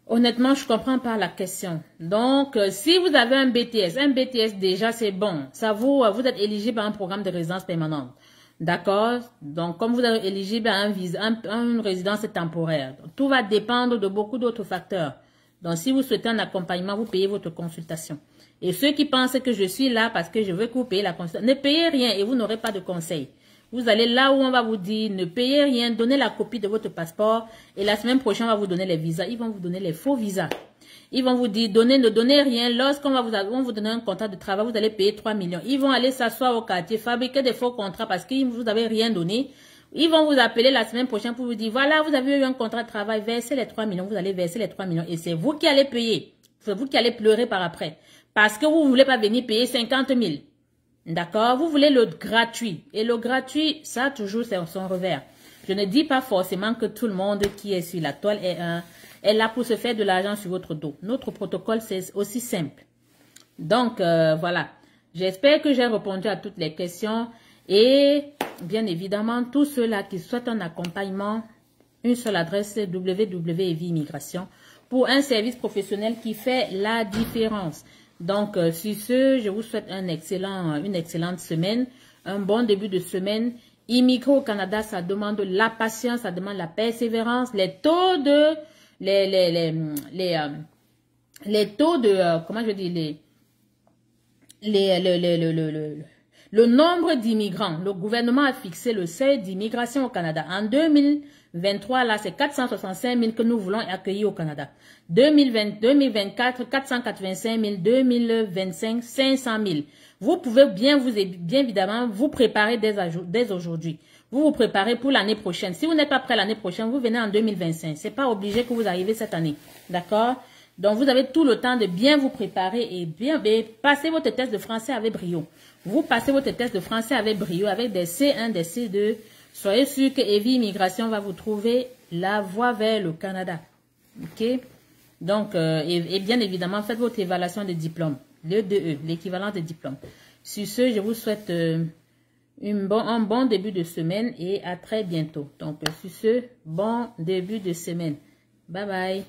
Honnêtement, je comprends pas la question. Donc, si vous avez un BTS déjà c'est bon. Ça vous êtes éligible à un programme de résidence permanente. D'accord? Donc, comme vous êtes éligible à une résidence temporaire, donc, tout va dépendre de beaucoup d'autres facteurs. Donc, si vous souhaitez un accompagnement, vous payez votre consultation. Et ceux qui pensent que je suis là parce que je veux que vous payiez la consultation, ne payez rien et vous n'aurez pas de conseil. Vous allez là où on va vous dire, ne payez rien, donnez la copie de votre passeport et la semaine prochaine, on va vous donner les visas. Ils vont vous donner les faux visas. Ils vont vous dire, ne donnez rien. Lorsqu'on va vous donner un contrat de travail, vous allez payer 3 millions. Ils vont aller s'asseoir au quartier, fabriquer des faux contrats parce que vous n'avez rien donné. Ils vont vous appeler la semaine prochaine pour vous dire, voilà, vous avez eu un contrat de travail, versez les 3 millions, vous allez verser les 3 millions et c'est vous qui allez payer. C'est vous qui allez pleurer par après. Parce que vous ne voulez pas venir payer 50 000. D'accord? Vous voulez le gratuit. Et le gratuit, ça a toujours son revers. Je ne dis pas forcément que tout le monde qui est sur la toile est là pour se faire de l'argent sur votre dos. Notre protocole, c'est aussi simple. Donc, voilà. J'espère que j'ai répondu à toutes les questions. Et bien évidemment, tous ceux-là qui souhaitent un accompagnement, une seule adresse, www.eviimmigration, pour un service professionnel qui fait la différence. Donc, sur ce, je vous souhaite une excellente semaine, un bon début de semaine. Immigrer au Canada, ça demande la patience, ça demande la persévérance. Les taux de, comment je dis, le nombre d'immigrants. Le gouvernement a fixé le seuil d'immigration au Canada. En 2023, là, c'est 465 000 que nous voulons accueillir au Canada. 2024, 485 000. 2025, 500 000. Vous pouvez bien évidemment vous préparer dès aujourd'hui. Vous vous préparez pour l'année prochaine. Si vous n'êtes pas prêt l'année prochaine, vous venez en 2025. C'est pas obligé que vous arrivez cette année. D'accord? Donc, vous avez tout le temps de bien vous préparer et passer votre test de français avec brio. Vous passez votre test de français avec brio, avec des C1, des C2. Soyez sûr que Evie Immigration va vous trouver la voie vers le Canada. OK? Donc, et bien évidemment, faites votre évaluation de diplôme. Le 2E, l'équivalent de diplôme. Sur ce, je vous souhaite un bon début de semaine et à très bientôt. Donc, sur ce, bon début de semaine. Bye bye.